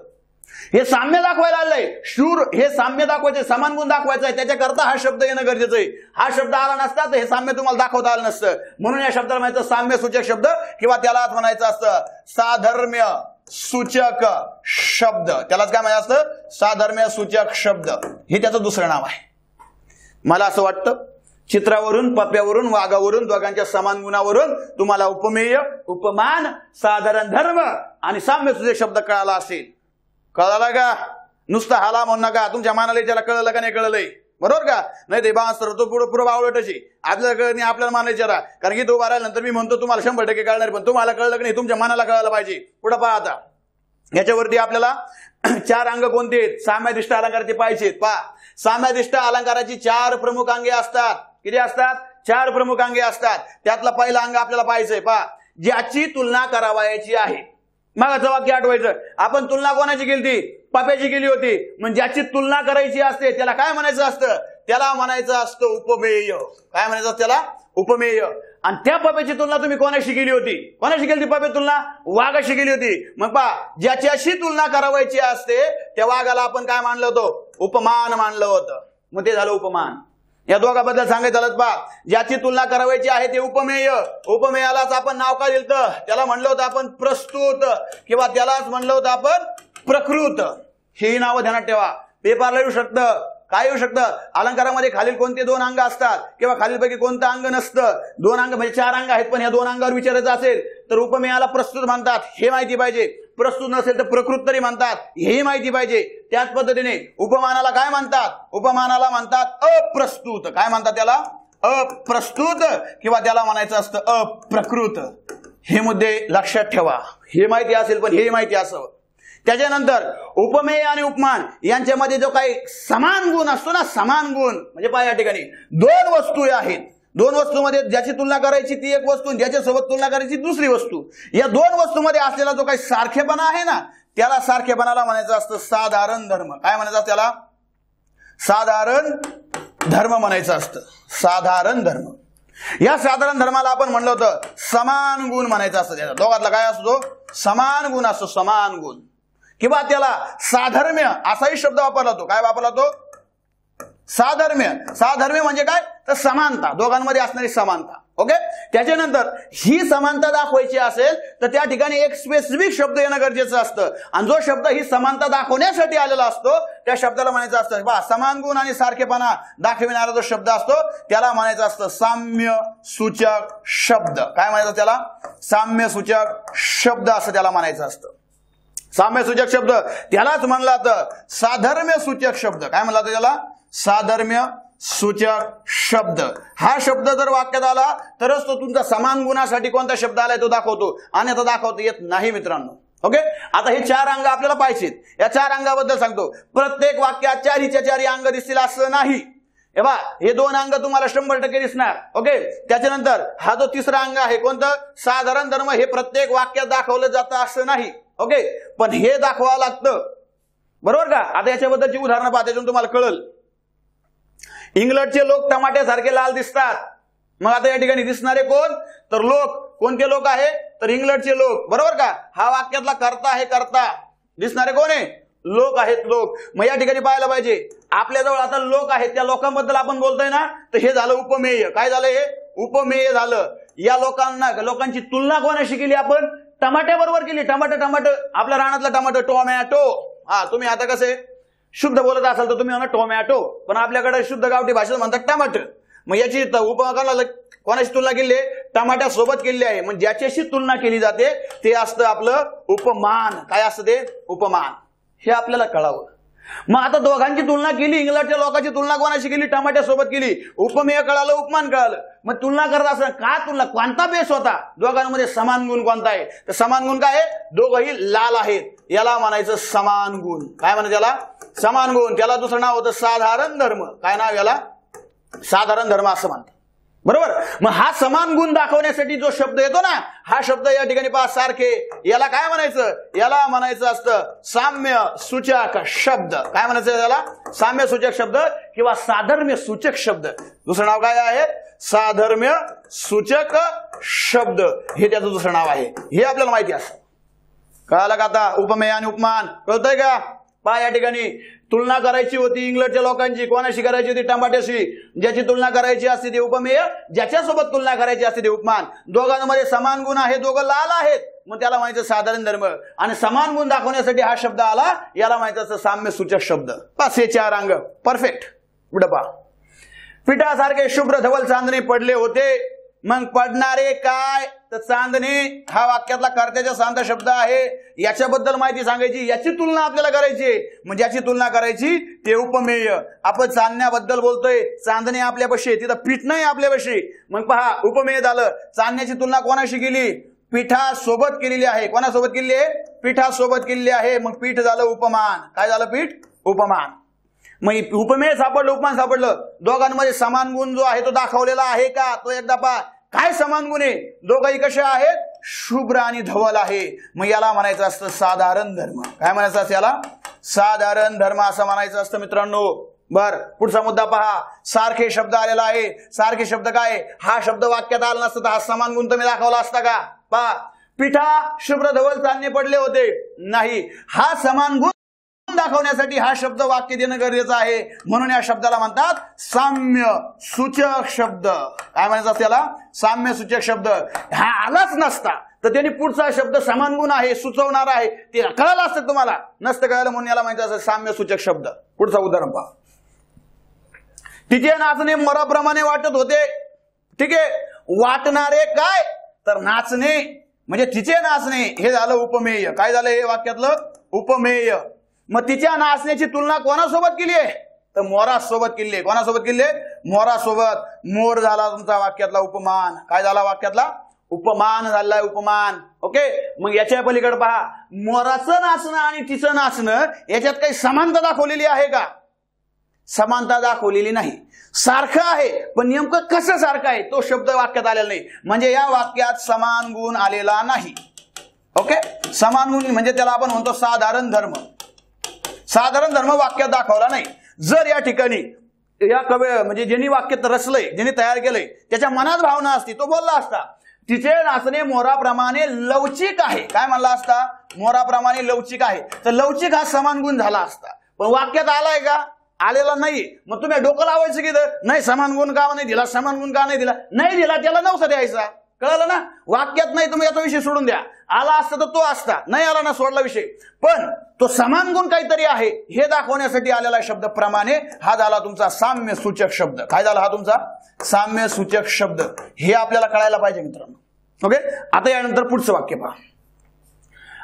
हे साम्य दाखवायला आलंय, शूर हे साम्य दाखवायचे, समान गुण दाखवायचा आहे, त्याच्याकरता हा शब्द येणं गरजेचं आहे. हा शब्द आला नसता तर हे साम्य तुम्हाला दाखवता आलं नसतं. म्हणून या शब्दाला म्हणायचं साम्य सूचक शब्द, किंवा त्याला म्हणायचं असतं साधर्म्य सूचक शब्द. त्यालाच काय म्हणायचं असतं? साधर्म्य सूचक शब्द. हे त्याचं दुसरं नाव आहे. मला असं वाटतं चित्रावरून, पप्प्यावरून, वाघावरून, दोघांच्या समान गुणावरून तुम्हाला उपमेय, उपमान, साधारण धर्म आणि साम्य सूचक शब्द कळाला असेल. कळाला का? नुसतं हाला म्हणू नका, तुमच्या मानाला त्याला कळलं का नाही कळलंय, बरोबर का? नाही ते बांसर तो पुढे पुढे बावळटची आपल्याला कळत नाही, आपल्याला मान विचारा. कारण की तो बारानंतर मी म्हणतो तुम्हाला 100% कळणार, पण तुम्हाला कळलं की नाही, तुमच्या मनाला कळायला पाहिजे. पुढे पहा आता, याच्यावरती आपल्याला 4 अंग कोणते आहेत? साम्यादिष्ट अलंकाराचे पाहिजेत. पहा, साम्यादिष्ट अलंकाराची 4 प्रमुख अंगे असतात. किती असतात? 4 प्रमुख अंगे असतात. त्यातला पहिला अंग आपल्याला पाहिजे. पहा, ज्याची तुलना करावयाची आहे. मागाचं वाक्य आठवायचं. आपण तुलना कोणाची केली? पाप्याची केली होती. म्हणजे ज्याची तुलना करायची असते त्याला काय म्हणायचं असतं? त्याला म्हणायचं असतं उपमेय. काय म्हणायचं त्याला? उपमेय. आणि त्या पाप्याची तुलना तुम्ही कोणाशी केली होती? कोणाशी केली ती पाप्याची तुलना? वाघाशी केली होती. मग पहा, ज्याच्याशी तुलना करावायची असते त्या वाघाला आपण काय मानलं होतं? उपमान मानलं होतं. मग ते झालं उपमान. या दोघांबद्दल सांगायचं झालं. पहा, ज्याची तुलना करावायची आहे ते उपमेय. उपमेयालाच आपण नाव काय दिलं? त्याला म्हणलं होतं आपण प्रस्तुत, किंवा त्यालाच म्हणलं होतं आपण प्रकृत. ही नावं ध्यानात ठेवा. पेपरला येऊ शकतं, काय येऊ शकतं? अलंकारामध्ये खालील कोणते 2 अंग असतात किंवा खालीलपैकी कोणतं अंग नसतं? 2 अंग म्हणजे 4 अंग आहेत, पण या 2 अंगावर विचारायचं असेल तर उपमेयाला प्रस्तुत म्हणतात, हे माहिती पाहिजे. प्रस्तुत नसेल तर प्रकृत तरी म्हणतात, हेही माहिती पाहिजे. त्याच पद्धतीने उपमानाला काय म्हणतात? उपमानाला म्हणतात अप्रस्तुत. काय म्हणतात त्याला? अप्रस्तुत, किंवा त्याला म्हणायचं असतं अप्रकृत. हे मुद्दे लक्षात ठेवा. हे माहिती असेल पण हे माहिती असावं. त्याच्यानंतर उपमेय आणि उपमान यांच्यामध्ये जो काही समान गुण असतो ना, समान गुण म्हणजे पहा, या ठिकाणी 2 वस्तू आहेत. 2 वस्तूमध्ये ज्याची तुलना करायची ती एक वस्तू, ज्याच्यासोबत तुलना करायची दुसरी वस्तू. या 2 वस्तूमध्ये असलेला जो काही सारखेपणा आहे ना, त्याला सारखेपणाला म्हणायचं असतं साधारण धर्म. काय म्हणायचं त्याला? साधारण धर्म म्हणायचं असतं. साधारण धर्म. या साधारण धर्माला आपण म्हणलं होतं समान गुण म्हणायचं असतं. त्याचा दोघातला काय असतो? समान गुण असतो. समान गुण, किंवा त्याला साधर्म्य असाही शब्द वापरला तो. काय वापरला तो? साधर्म्य. साधर्म्य म्हणजे काय? तर समानता, दोघांमध्ये असणारी समानता. ओके. त्याच्यानंतर ही समानता दाखवायची असेल तर त्या ठिकाणी एक स्पेसिफिक शब्द येणं गरजेचं असतं. आणि जो शब्द ही समानता दाखवण्यासाठी आलेला असतो त्या शब्दाला म्हणायचं असतं, पहा, समान गुण आणि सारखेपणा दाखविणारा जो शब्द असतो त्याला म्हणायचं असतं साम्य सूचक शब्द. काय म्हणायचं त्याला? साम्य सूचक शब्द असं त्याला म्हणायचं असतं. साम्य सूचक शब्द त्यालाच म्हणला तर साधर्म्य सूचक शब्द. काय म्हणला त्याला? साधर्म्य सूचक शब्द. हा शब्द जर वाक्यात आला तरच तो तुमचा समान गुणासाठी कोणता शब्द आलाय तो दाखवतो, आणि आता दाखवता येत नाही मित्रांनो. ओके. आता हे 4 अंग आपल्याला पाहिजेत. या 4 अंगाबद्दल सांगतो. प्रत्येक वाक्यात 4च्या 4 अंग दिसतील असं नाही. हे 2 अंग तुम्हाला 100% दिसणार. ओके. त्याच्यानंतर हा जो 3रा अंग आहे कोणतं? साधारण धर्म. हे प्रत्येक वाक्यात दाखवलं जातं असं नाही. ओके. पण हे दाखवावं लागतं, बरोबर का? आता याच्याबद्दलची उदाहरणं पहा, त्याच्यातून तुम्हाला कळल. इंग्लंडचे लोक टमाट्यासारखे लाल दिसतात. मग आता या ठिकाणी दिसणारे कोण? तर लोक. कोणते लोक आहे? तर इंग्लंडचे लोक, बरोबर का? हा वाक्यातला कर्ता आहे. कर्ता. दिसणारे कोण आहे? लोक आहेत. लोक. मग या ठिकाणी पाहायला पाहिजे आपल्याजवळ आता लोक आहेत, त्या लोकांबद्दल आपण बोलतोय ना, तर हे झालं उपमेय. काय झालं? हे उपमेय झालं. या लोकांची तुलना कोणाशी केली आपण? टमाट्याबरोबर केली. टमाटर, आपल्या रानातला टमाटर, टोमॅटो. हा, तुम्ही आता कसे शुद्ध बोलत असाल तर तुम्ही म्हणा टोमॅटो, पण आपल्याकडे शुद्ध गावठी भाषेत म्हणतात टमाटर. मग याची उपमानाला कोणाशी तुलना केली? टमाट्यासोबत केली आहे. म्हणजे ज्याच्याशी तुलना केली जाते ते असतं आपलं उपमान. काय असतं ते? उपमान. हे आपल्याला कळावं. मग आता दोघांची तुलना केली, इंग्लंडच्या लोकांची तुलना कोणाशी केली? टमाट्यासोबत केली. उपमेय कळालं, उपमान कळालं. मग तुलना करत असताना का तुलना? कोणता बेस होता? दोघांमध्ये समान गुण कोणता आहे? तर समान गुण काय आहे? दोघंही लाल आहेत. याला म्हणायचं समान गुण. काय म्हणायचं त्याला? समान गुण. त्याला दुसरं नाव होतं साधारण धर्म. काय नाव याला? साधारण धर्म असं म्हणतात. बरोबर. मग हा समान गुण दाखवण्यासाठी जो शब्द येतो ना, हा शब्द या ठिकाणी पहा सारखे, याला काय म्हणायचं, याला म्हणायचं असतं साम्य सूचक शब्द. काय म्हणायचं याला, साम्य सूचक शब्द किंवा साधर्म्य सूचक शब्द. दुसरं नाव काय आहे, साधर्म्य सूचक शब्द, हे त्याचं दुसरं नाव आहे. हे आपल्याला माहिती असतं. कळालं का आता, उपमेय आणि उपमान कळतंय का. पहा या ठिकाणी तुलना करायची होती इंग्लंडच्या लोकांची, कोणाशी करायची होती, टमाट्याशी. ज्याची तुलना करायची असते ते उपमेय, ज्याच्यासोबत तुलना करायची असते ते उपमान. दोघांमध्ये समान गुण आहे, दोघं लाल आहेत, मग त्याला माहिती साधारण धर्म. आणि समान गुण दाखवण्यासाठी हा शब्द आला, याला माहिती असं साम्य सूचक शब्द. पाच हे चार अंग परफेक्ट. विडपा पिठासारखे शुभ्र धवल चांदणे पडले होते. मग पडणारे काय, तर चांदणे हा वाक्यातला कर्त्याचा सांता शब्द आहे. याच्याबद्दल माहिती सांगायची, याची तुलना आपल्याला करायची. म्हणजे याची तुलना करायची ते उपमेय. आपण चांदण्याबद्दल बोलतोय, चांदणे आपल्यापाशी, तिथं पीठ नाही आपल्यापाशी. मग पहा उपमेय झालं. चांदण्याची तुलना कोणाशी केली, पिठासोबत केलेली आहे. कोणासोबत केली आहे, पिठासोबत केलेली आहे. मग पीठ झालं उपमान. काय झालं, पीठ उपमान. मग उपमेय सापडलं, उपमान सापडलं. दोघांमध्ये समान गुण जो आहे तो दाखवलेला आहे का, तो एकदा पहा. काय समान गुण आहे, दोघंही कसे आहेत, शुभ्र आणि धवल आहे. मग याला म्हणायचं असतं साधारण धर्म. काय म्हणायचं असतं याला, साधारण धर्म असं म्हणायचं असतं मित्रांनो. बर, पुढचा मुद्दा पहा. सारखे शब्द आलेला आहे. सारखे शब्द काय, हा शब्द वाक्यात आला नसता तर हा समान गुण तुम्ही दाखवला असता का. पहा, पिठा शुभ्र धवल चांदणे पडले होते, नाही. हा समान गुण दाखवण्यासाठी हा शब्द वाक्य देणं गरजेचं आहे. म्हणून या शब्दाला म्हणतात साम्य सूचक शब्द. काय म्हणायचं असतं याला, साम्य सूचक शब्द. हा आलाच नसता तर त्यांनी पुढचा शब्द समान गुण आहे, सुचवणार आहे, ते कळालं असतं तुम्हाला. नसतं कळालं म्हणून याला माहिती असं साम्य सूचक शब्द. पुढचा उदाहरण पहा. तिचे नाचणे मोराप्रमाणे वाटत होते. ठीक आहे, वाटणारे काय, तर नाचणे. म्हणजे तिचे नाचणे हे झालं उपमेय. काय झालं हे वाक्यातलं, उपमेय. मग तिच्या नाचण्याची तुलना कोणासोबत केली आहे, तर मोरासोबत केली आहे. कोणासोबत केली आहे, मोरासोबत. मोर झाला तुमचा वाक्यातला उपमान. काय झाला वाक्यातला, उपमान झालाय, उपमान. ओके. मग याच्या पलीकडे पहा, मोराचं नाचणं आणि तिचं नाचणं याच्यात काही समानता दाखवलेली आहे का, समानता दाखवलेली नाही. सारखं आहे, पण नेमकं कसं सारखं आहे तो शब्द वाक्यात आलेला नाही. म्हणजे या वाक्यात समान गुण आलेला नाही. ओके. समान गुण म्हणजे त्याला आपण म्हणतो साधारण धर्म. साधारण धर्म वाक्यात दाखवला नाही. जर या ठिकाणी या कवी म्हणजे ज्यांनी वाक्यात रचलंय, ज्यांनी तयार केलंय, त्याच्या मनात भावना असती, तो बोलला असता तिचे नाचणे मोराप्रमाणे लवचिक आहे. काय म्हणला असता, मोराप्रमाणे लवचिक आहे. तर लवचिक हा समान गुण झाला असता. पण वाक्यात आलाय का, आलेला नाही. मग तुम्ही डोकं लावायचं की नाही, समान गुण का नाही दिला, समान गुण का नाही दिला, नाही दिला त्याला नव्हता द्यायचा. कळलं ना. वाक्यात नाही, तुम्ही याचा विषय सोडून द्या. आला असता तर तो असता, नाही आला ना सोडला विषय. पण तो समान गुण काहीतरी आहे हे दाखवण्यासाठी आलेला शब्द प्रमाणे हा झाला तुमचा साम्य सूचक शब्द. काय झाला हा तुमचा साम्य सूचक शब्द. हे आपल्याला कळायला पाहिजे मित्रांनो. ओके. आता यानंतर पुढचं वाक्य पहा.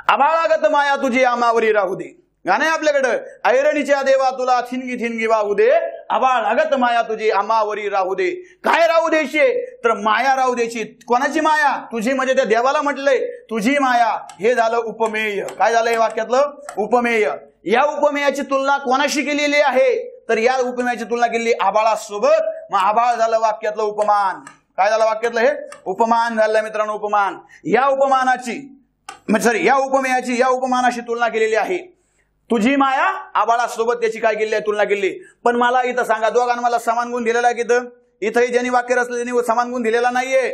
आभाळागत माया तुझी आमावरी राहू दे. गाणं आपल्याकडं, ऐरणीच्या देवा तुला थिनगी थिनगी वाहू दे, आभाळागत माया तुझी आमावरी राहू दे. काय राहू द्यायची, तर माया राहू द्यायची. कोणाची माया, तुझी. म्हणजे त्या देवाला म्हटलंय तुझी माया. हे झालं उपमेय. काय झालं हे वाक्यातलं, उपमेय. या उपमेयाची तुलना कोणाशी केलेली आहे, तर या उपमेयाची तुलना केलेली आभाळासोबत. मग आभाळ झालं वाक्यातलं उपमान. काय झालं वाक्यातलं, हे उपमान झालं मित्रांनो, उपमान. या उपमानाची सॉरी या उपमेयाची या उपमानाशी तुलना केलेली आहे. तुझी माया आबाळासोबत त्याची काय केली आहे, तुलना केली. पण मला इथं सांगा, दोघांना मला समान गुण दिलेला आहे की इथंही ज्यांनी वाक्य रचलं त्यांनी समान गुण दिलेला नाहीये.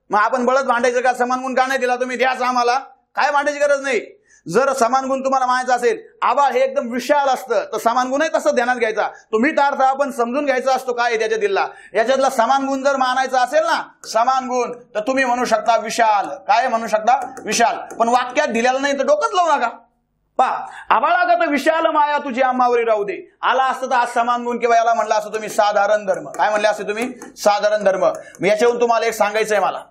मग आपण बळत भांडायचं का, समान गुण का नाही दिला तुम्ही, द्याच आम्हाला. काय भांडायची गरज नाही. जर समान गुण तुम्हाला मानायचा असेल, आबाळ हे एकदम विशाल असतं, तर समान गुणही तसं ध्यानात घ्यायचा. तुम्ही अर्थ आपण समजून घ्यायचा असतो काय त्याच्या दिला. याच्यातला समान गुण जर मानायचा असेल ना, समान गुण, तर तुम्ही म्हणू शकता विशाल. काय म्हणू शकता, विशाल. पण वाक्यात दिलेला नाही तर डोकंच लावू नका. पहा, आबाळागत विशाल माया तुझी आम्हावरी राहू दे. आला असतं तर आज समान गुण किंवा याला म्हणलं असतं तुम्ही साधारण धर्म. काय म्हणले असते तुम्ही, साधारण धर्म. याच्यावरून तुम्हाला एक सांगायचंय मला,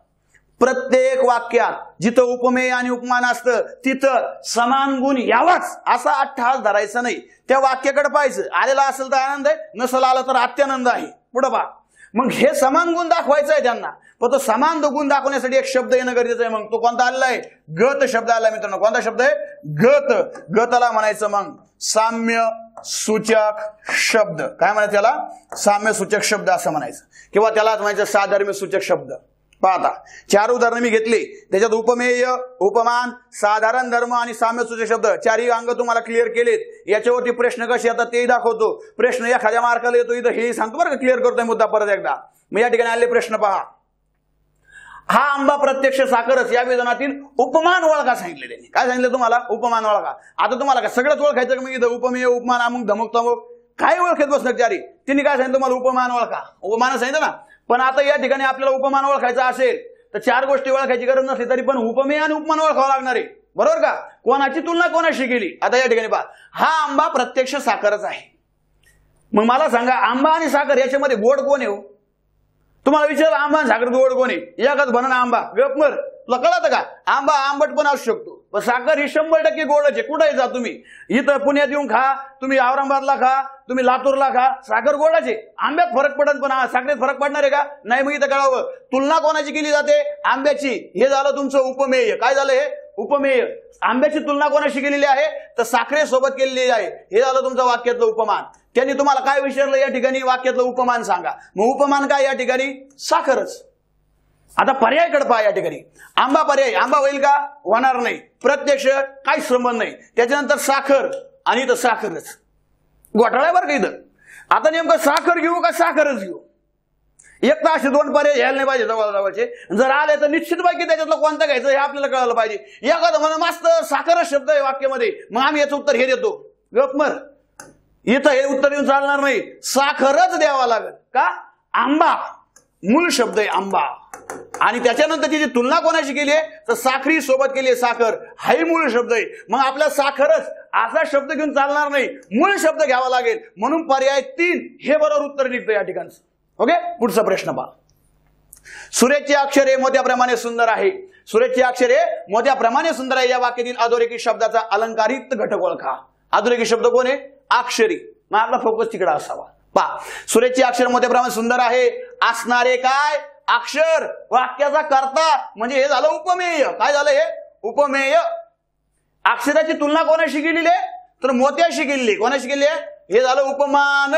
प्रत्येक वाक्यात जिथं उपमेय आणि उपमान असतं तिथं समान गुण यावाच असा अट्टहास धरायचा नाही. त्या वाक्याकडे पाहायचं. आलेला असेल तर आनंद आहे, नसेल आला तर अत्यानंद आहे. पुढे पहा, मग हे समान गुण दाखवायचं आहे त्यांना, पण तो समान गुण दाखवण्यासाठी एक शब्द येणं गरजेचं आहे. मग तो कोणता आलेला आहे? गत शब्द आला मित्रांनो. कोणता शब्द आहे? गत. गताला म्हणायचं मग साम्य सूचक शब्द. काय म्हणायचं त्याला? साम्य सूचक शब्द असं म्हणायचं, किंवा त्यालाच म्हणायचं साधर्म्य सूचक शब्द. पाहता 4 उदाहरणं मी घेतली, त्याच्यात उपमेय, उपमान, साधारण धर्म आणि साम्य सूचक शब्द 4ही अंग तुम्हाला क्लिअर केलेत. याच्यावरती प्रश्न कसे येतात तेही दाखवतो. प्रश्न एखाद्या मार्काला येतो इथं हे सांगतो बरं का, क्लिअर करतोय मुद्दा परत एकदा. मग या ठिकाणी आलेले प्रश्न पहा. हा आंबा प्रत्यक्ष साखरच या विधानातील उपमान ओळखा सांगितले. काय सांगितलं तुम्हाला? उपमान ओळखा. आता तुम्हाला काय सगळंच ओळखायचं का? मग इथं उपमेय, उपमान, अमुक धमुक तमुक काय ओळखत बसणार चारी? तिने काय सांगितलं तुम्हाला? उपमान ओळखा. उपमान सांगितलं ना. पण आता या ठिकाणी आपल्याला उपमान ओळखायचा असेल तर 4 गोष्टी ओळखायची गरज नसली तरी पण उपमेय आणि उपमान ओळखावं लागणार आहे, बरोबर का? कोणाची तुलना कोणाशी केली? आता या ठिकाणी पहा, हा आंबा प्रत्यक्ष साखरच आहे. मग मला सांगा, आंबा आणि साखर याच्यामध्ये गोड कोण आहे? तुम्हाला विचारलं आंबा आणि साखर गोड कोण आहे? एकाच बनना आंबा गप मर. तुला कळतं का? आंबा आंबट पण असू शकतो, पण साखर ही 100% गोडच आहे. कुठेही जा तुम्ही, इथं पुण्यात येऊन खा, तुम्ही औरंगाबादला खा, तुम्ही लातूरला खा, साखर गोडच आहे. आंब्यात फरक पडत पण साखरेत फरक पडणार आहे का? नाही. मग इथं कळावं तुलना कोणाची केली जाते? आंब्याची. हे झालं तुमचं उपमेय. काय झालं हे? उपमेय. आंब्याची तुलना कोणाशी केलेली आहे? तर साखरेसोबत केलेली आहे. हे झालं तुमचं वाक्यातलं उपमान. त्यांनी तुम्हाला काय विचारलं या ठिकाणी? वाक्यातलं उपमान सांगा. मग उपमान काय या ठिकाणी? साखरच. आता पर्यायकडे पहा. या ठिकाणी आंबा पर्याय, आंबा होईल का? होणार नाही. प्रत्यक्ष काहीच संबंध नाही. त्याच्यानंतर साखर आणि इथं साखरच. घोटाळा आहे बरं का इथं. आता नेमकं साखर घेऊ का साखरच घेऊ? एक तर असे 2 पर्याय घ्यायला नाही पाहिजे जवळजवळचे. जर आले तर निश्चितपैकी त्याच्यातलं कोणतं घ्यायचं हे आपल्याला कळलं पाहिजे. एखादं म्हणा मस्त साखरच शब्द आहे वाक्यामध्ये, मग आम्ही याचं उत्तर हे देतो. गपमर. इथं हे उत्तर येऊन चालणार नाही. साखरच द्यावा लागेल. का? आंबा मूळ शब्द आहे आंबा, आणि त्याच्यानंतर जी तुलना कोणाशी केली आहे तर साखरी सोबत केली आहे. साखर हाही मूळ शब्द आहे. मग आपला साखरच असा शब्द घेऊन चालणार नाही, मूळ शब्द घ्यावा लागेल. म्हणून पर्याय 3 हे बरोबर उत्तर निघतं या ठिकाणी. ओके. पुढचा प्रश्न पहा. सूर्याची अक्षरे मोत्याप्रमाणे सुंदर आहे. सूर्याची अक्षरे मोत्याप्रमाणे सुंदर आहे या वाक्यातील अधोरेखित शब्दाचा अलंकारित घटक ओळखा. अधोरेखित शब्द कोण आहे? अक्षरी. मग आपला फोकस तिकडे असावा. पहा, सूर्याची अक्षर मोत्याप्रमाणे सुंदर आहे. असणारे काय? अक्षर. वाक्याचा कर्ता म्हणजे हे झालं उपमेय. काय झालं हे? उपमेय. अक्षराची तुलना कोणाशी केलेली आहे? तर मोत्याशी केलेली. कोणाशी केली आहे? हे झालं उपमान.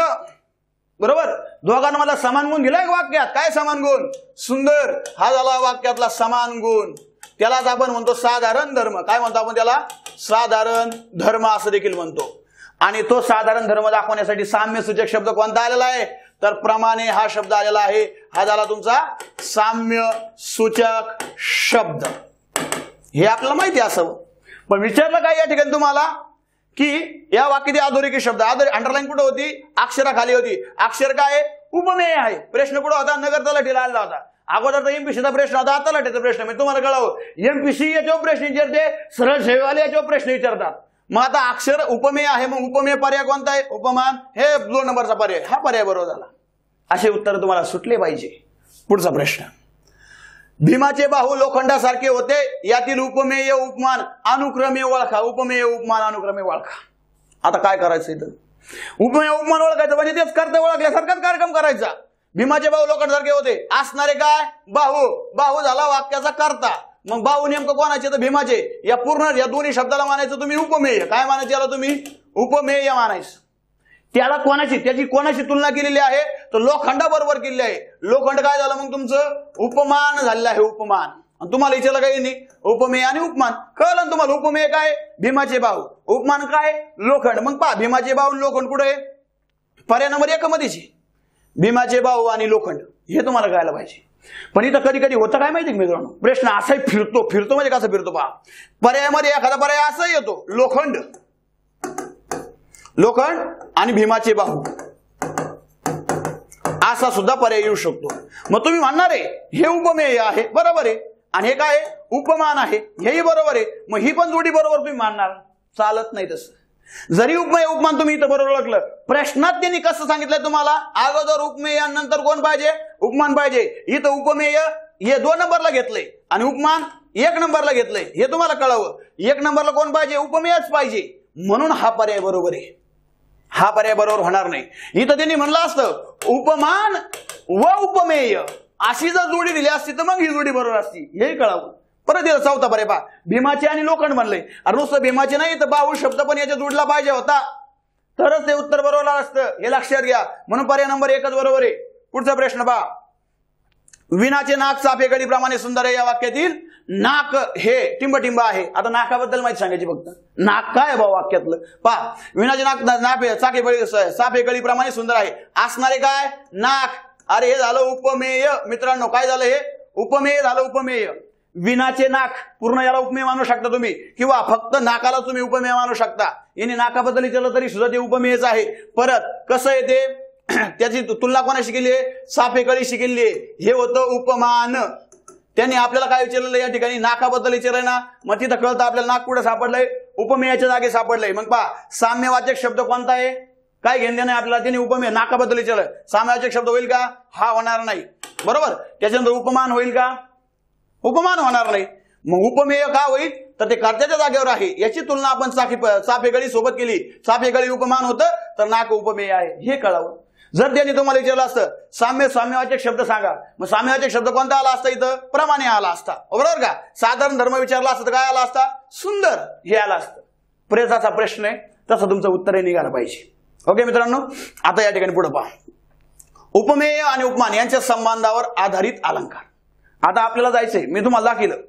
बरोबर. दोघांना मला समान गुण दिलाय वाक्यात. काय समान गुण? सुंदर. हा झाला वाक्यातला समान गुण. त्यालाच आपण म्हणतो साधारण धर्म. काय म्हणतो आपण त्याला? साधारण धर्म असं देखील म्हणतो. आणि तो साधारण धर्म दाखवण्यासाठी साम्य सूचक शब्द कोणता आलेला आहे? तर प्रमाणे हा शब्द आलेला आहे. हा झाला तुमचा साम्य सूचक शब्द. हे आपल्याला माहिती असावं. पण विचारलं काय या ठिकाणी तुम्हाला की या वाक्यातील अधोरेखित शब्द, अंडरलाईन कुठे होती? अक्षराखाली होती. अक्षर काय? उपमेय आहे. प्रश्न कुठे होता? नगर तलाठीला आलेला होता. अगोदरचा एमपीसीचा प्रश्न होता, आता तलाठीचा प्रश्न. मी तुम्हाला कळावं, एमपीसी याच्यावर प्रश्न विचारते, सरळ सेवेवाले याच्यावर प्रश्न विचारतात. मग आता अक्षर उपमेय आहे, मग उपमेय पर्याय कोणता आहे? उपमान. हे 2 नंबरचा पर्याय. हा पर्याय बरोबर झाला. असे उत्तर तुम्हाला सुटले पाहिजे. पुढचा प्रश्न. भीमाचे बाहू लोखंडासारखे होते. यातील उपमेय उपमान अनुक्रमे ओळखा. उपमेय उपमान अनुक्रमे ओळखा. आता काय करायचं इथं? उपमेय उपमान ओळखायचं म्हणजे तेच कर्तव्य ओळखल्यासारखाच कार्यक्रम करायचा. भीमाचे बाहू लोखंडासारखे होते. असणारे काय? बाहू. बाहू झाला वाक्याचा कर्ता. मग बाहू नेमकं कोणाचे? तर भीमाचे. या पूर्ण या दोन्ही शब्दाला मानायचं तुम्ही उपमेय. काय मानायचं याला तुम्ही? उपमेय मानायचं. त्याला कोणाची, त्याची कोणाशी तुलना केलेली आहे? तर लोखंडाबरोबर केलेली आहे. लोखंड काय झालं मग तुमचं? उपमान झालेलं आहे. उपमान. आणि तुम्हाला विचारलं काही नाही? उपमेय आणि उपमान कळलं तुम्हाला? उपमेय काय? भीमाचे बाहू. उपमान काय? लोखंड. मग पहा, भीमाचे बाहू आणि लोखंड कुठे आहे? पर्याय नंबर 1 मध्येच. भीमाचे बाहू आणि लोखंड हे तुम्हाला कळायला पाहिजे. पण इथं कधी कधी होतं काय माहिती मित्रांनो? प्रश्न असाही फिरतो. फिरतो म्हणजे कसं फिरतो पहा. पर्यायामध्ये एखादा पर्याय असाही येतो, लोखंड, लोखंड आणि भीमाचे बाहू असा सुद्धा पर्याय येऊ शकतो. मग तुम्ही म्हणणार आहे हे उपमेय आहे, बरोबर आहे, आणि हे काय? उपमान आहे, हेही बरोबर आहे. मग ही पण जोडी बरोबर तुम्ही मानणार? चालत नाही तसं. जरी उपमेय उपमान तुम्ही इथं बरोबर ओळखलं, प्रश्नात त्यांनी कसं सांगितलंय तुम्हाला? अगोदर उपमेय नंतर कोण पाहिजे? उपमान पाहिजे. इथं उपमेय हे 2 नंबरला घेतलंय आणि उपमान 1 नंबरला घेतलंय. हे तुम्हाला कळावं. 1 नंबरला कोण पाहिजे? उपमेयच पाहिजे. म्हणून हा पर्याय बरोबर आहे. हा पर्याय बरोबर होणार नाही. इथं त्यांनी म्हणलं असतं उपमान व उपमेय अशी जर जोडी दिली असती तर मग ही जोडी बरोबर असती, हे कळावं. परत येतं चौथा पर्याय पहा, भीमाचे आणि लोखंड म्हणलंय. अरे नुसतं भीमाचे नाही तर बाहुल शब्द पण याच्या जोडला पाहिजे होता, तरच ते उत्तर बरोबर असतं, हे लक्षात घ्या. म्हणून पर्याय नंबर 1 बरोबर आहे. पुढचा प्रश्न पहा, विनाचे नाक साफे गळीप्रमाणे सुंदर आहे. या वाक्यातील नाक हे टिंबटिंब आहे. आता नाकाबद्दल माहिती सांगायची फक्त. नाक काय भाऊ वाक्यातलं पहा, विनाचे नाक साफे गळीप्रमाणे सुंदर आहे. असणारे काय नाक. अरे हे झालं उपमेय मित्रांनो. काय झालं हे उपमेय झालं. उपमेय विनाचे नाक पूर्ण याला उपमेय मानू शकता तुम्ही, किंवा फक्त नाकाला तुम्ही उपमेय मानू शकता. याने नाकाबद्दल विचारलं तरी सुद्धा ते उपमेयच आहे. परत कसं आहे ते त्याची तुलना कोणाशी केली आहे, साफेकळीशी केली आहे. हे होतं उपमान. त्यांनी आपल्याला काय विचारलेलं या ठिकाणी नाकाबद्दल विचारलंय ना, मग तिथं कळतं आपल्याला नाक कुठं सापडलंय, उपमेयाच्या जागे सापडलंय. मग पहा साम्यवाचक शब्द कोणता आहे, काय घेणं देणं आपल्याला. त्यांनी उपमेय नाकाबद्दल विचारलं, साम्यवाचक शब्द होईल का, हा होणार नाही बरोबर. त्याच्यानंतर उपमान होईल का, उपमान होणार नाही. मग उपमेय का होईल तर ते कर्त्याच्या जागेवर आहे. याची तुलना आपण साफेकळी सोबत केली, साफेकळी उपमान होतं तर नाक उपमेय आहे, हे कळावं. जर त्यांनी तुम्हाला विचारलं असतं साम्यवाचक शब्द सांगा, मग साम्यवाचक शब्द कोणता आला असता, इथं प्रमाणे आला असता बरोबर का. साधारण धर्म विचारला असतं तर काय आला असता, सुंदर हे आला असतं. प्रेसाचा प्रश्न आहे तसं तुमचं उत्तरही निघालं पाहिजे. ओके मित्रांनो, आता या ठिकाणी पुढे पहा, उपमेय आणि उपमान यांच्या संबंधावर आधारित अलंकार. आता आपल्याला जायचंय, मी तुम्हाला दाखवलं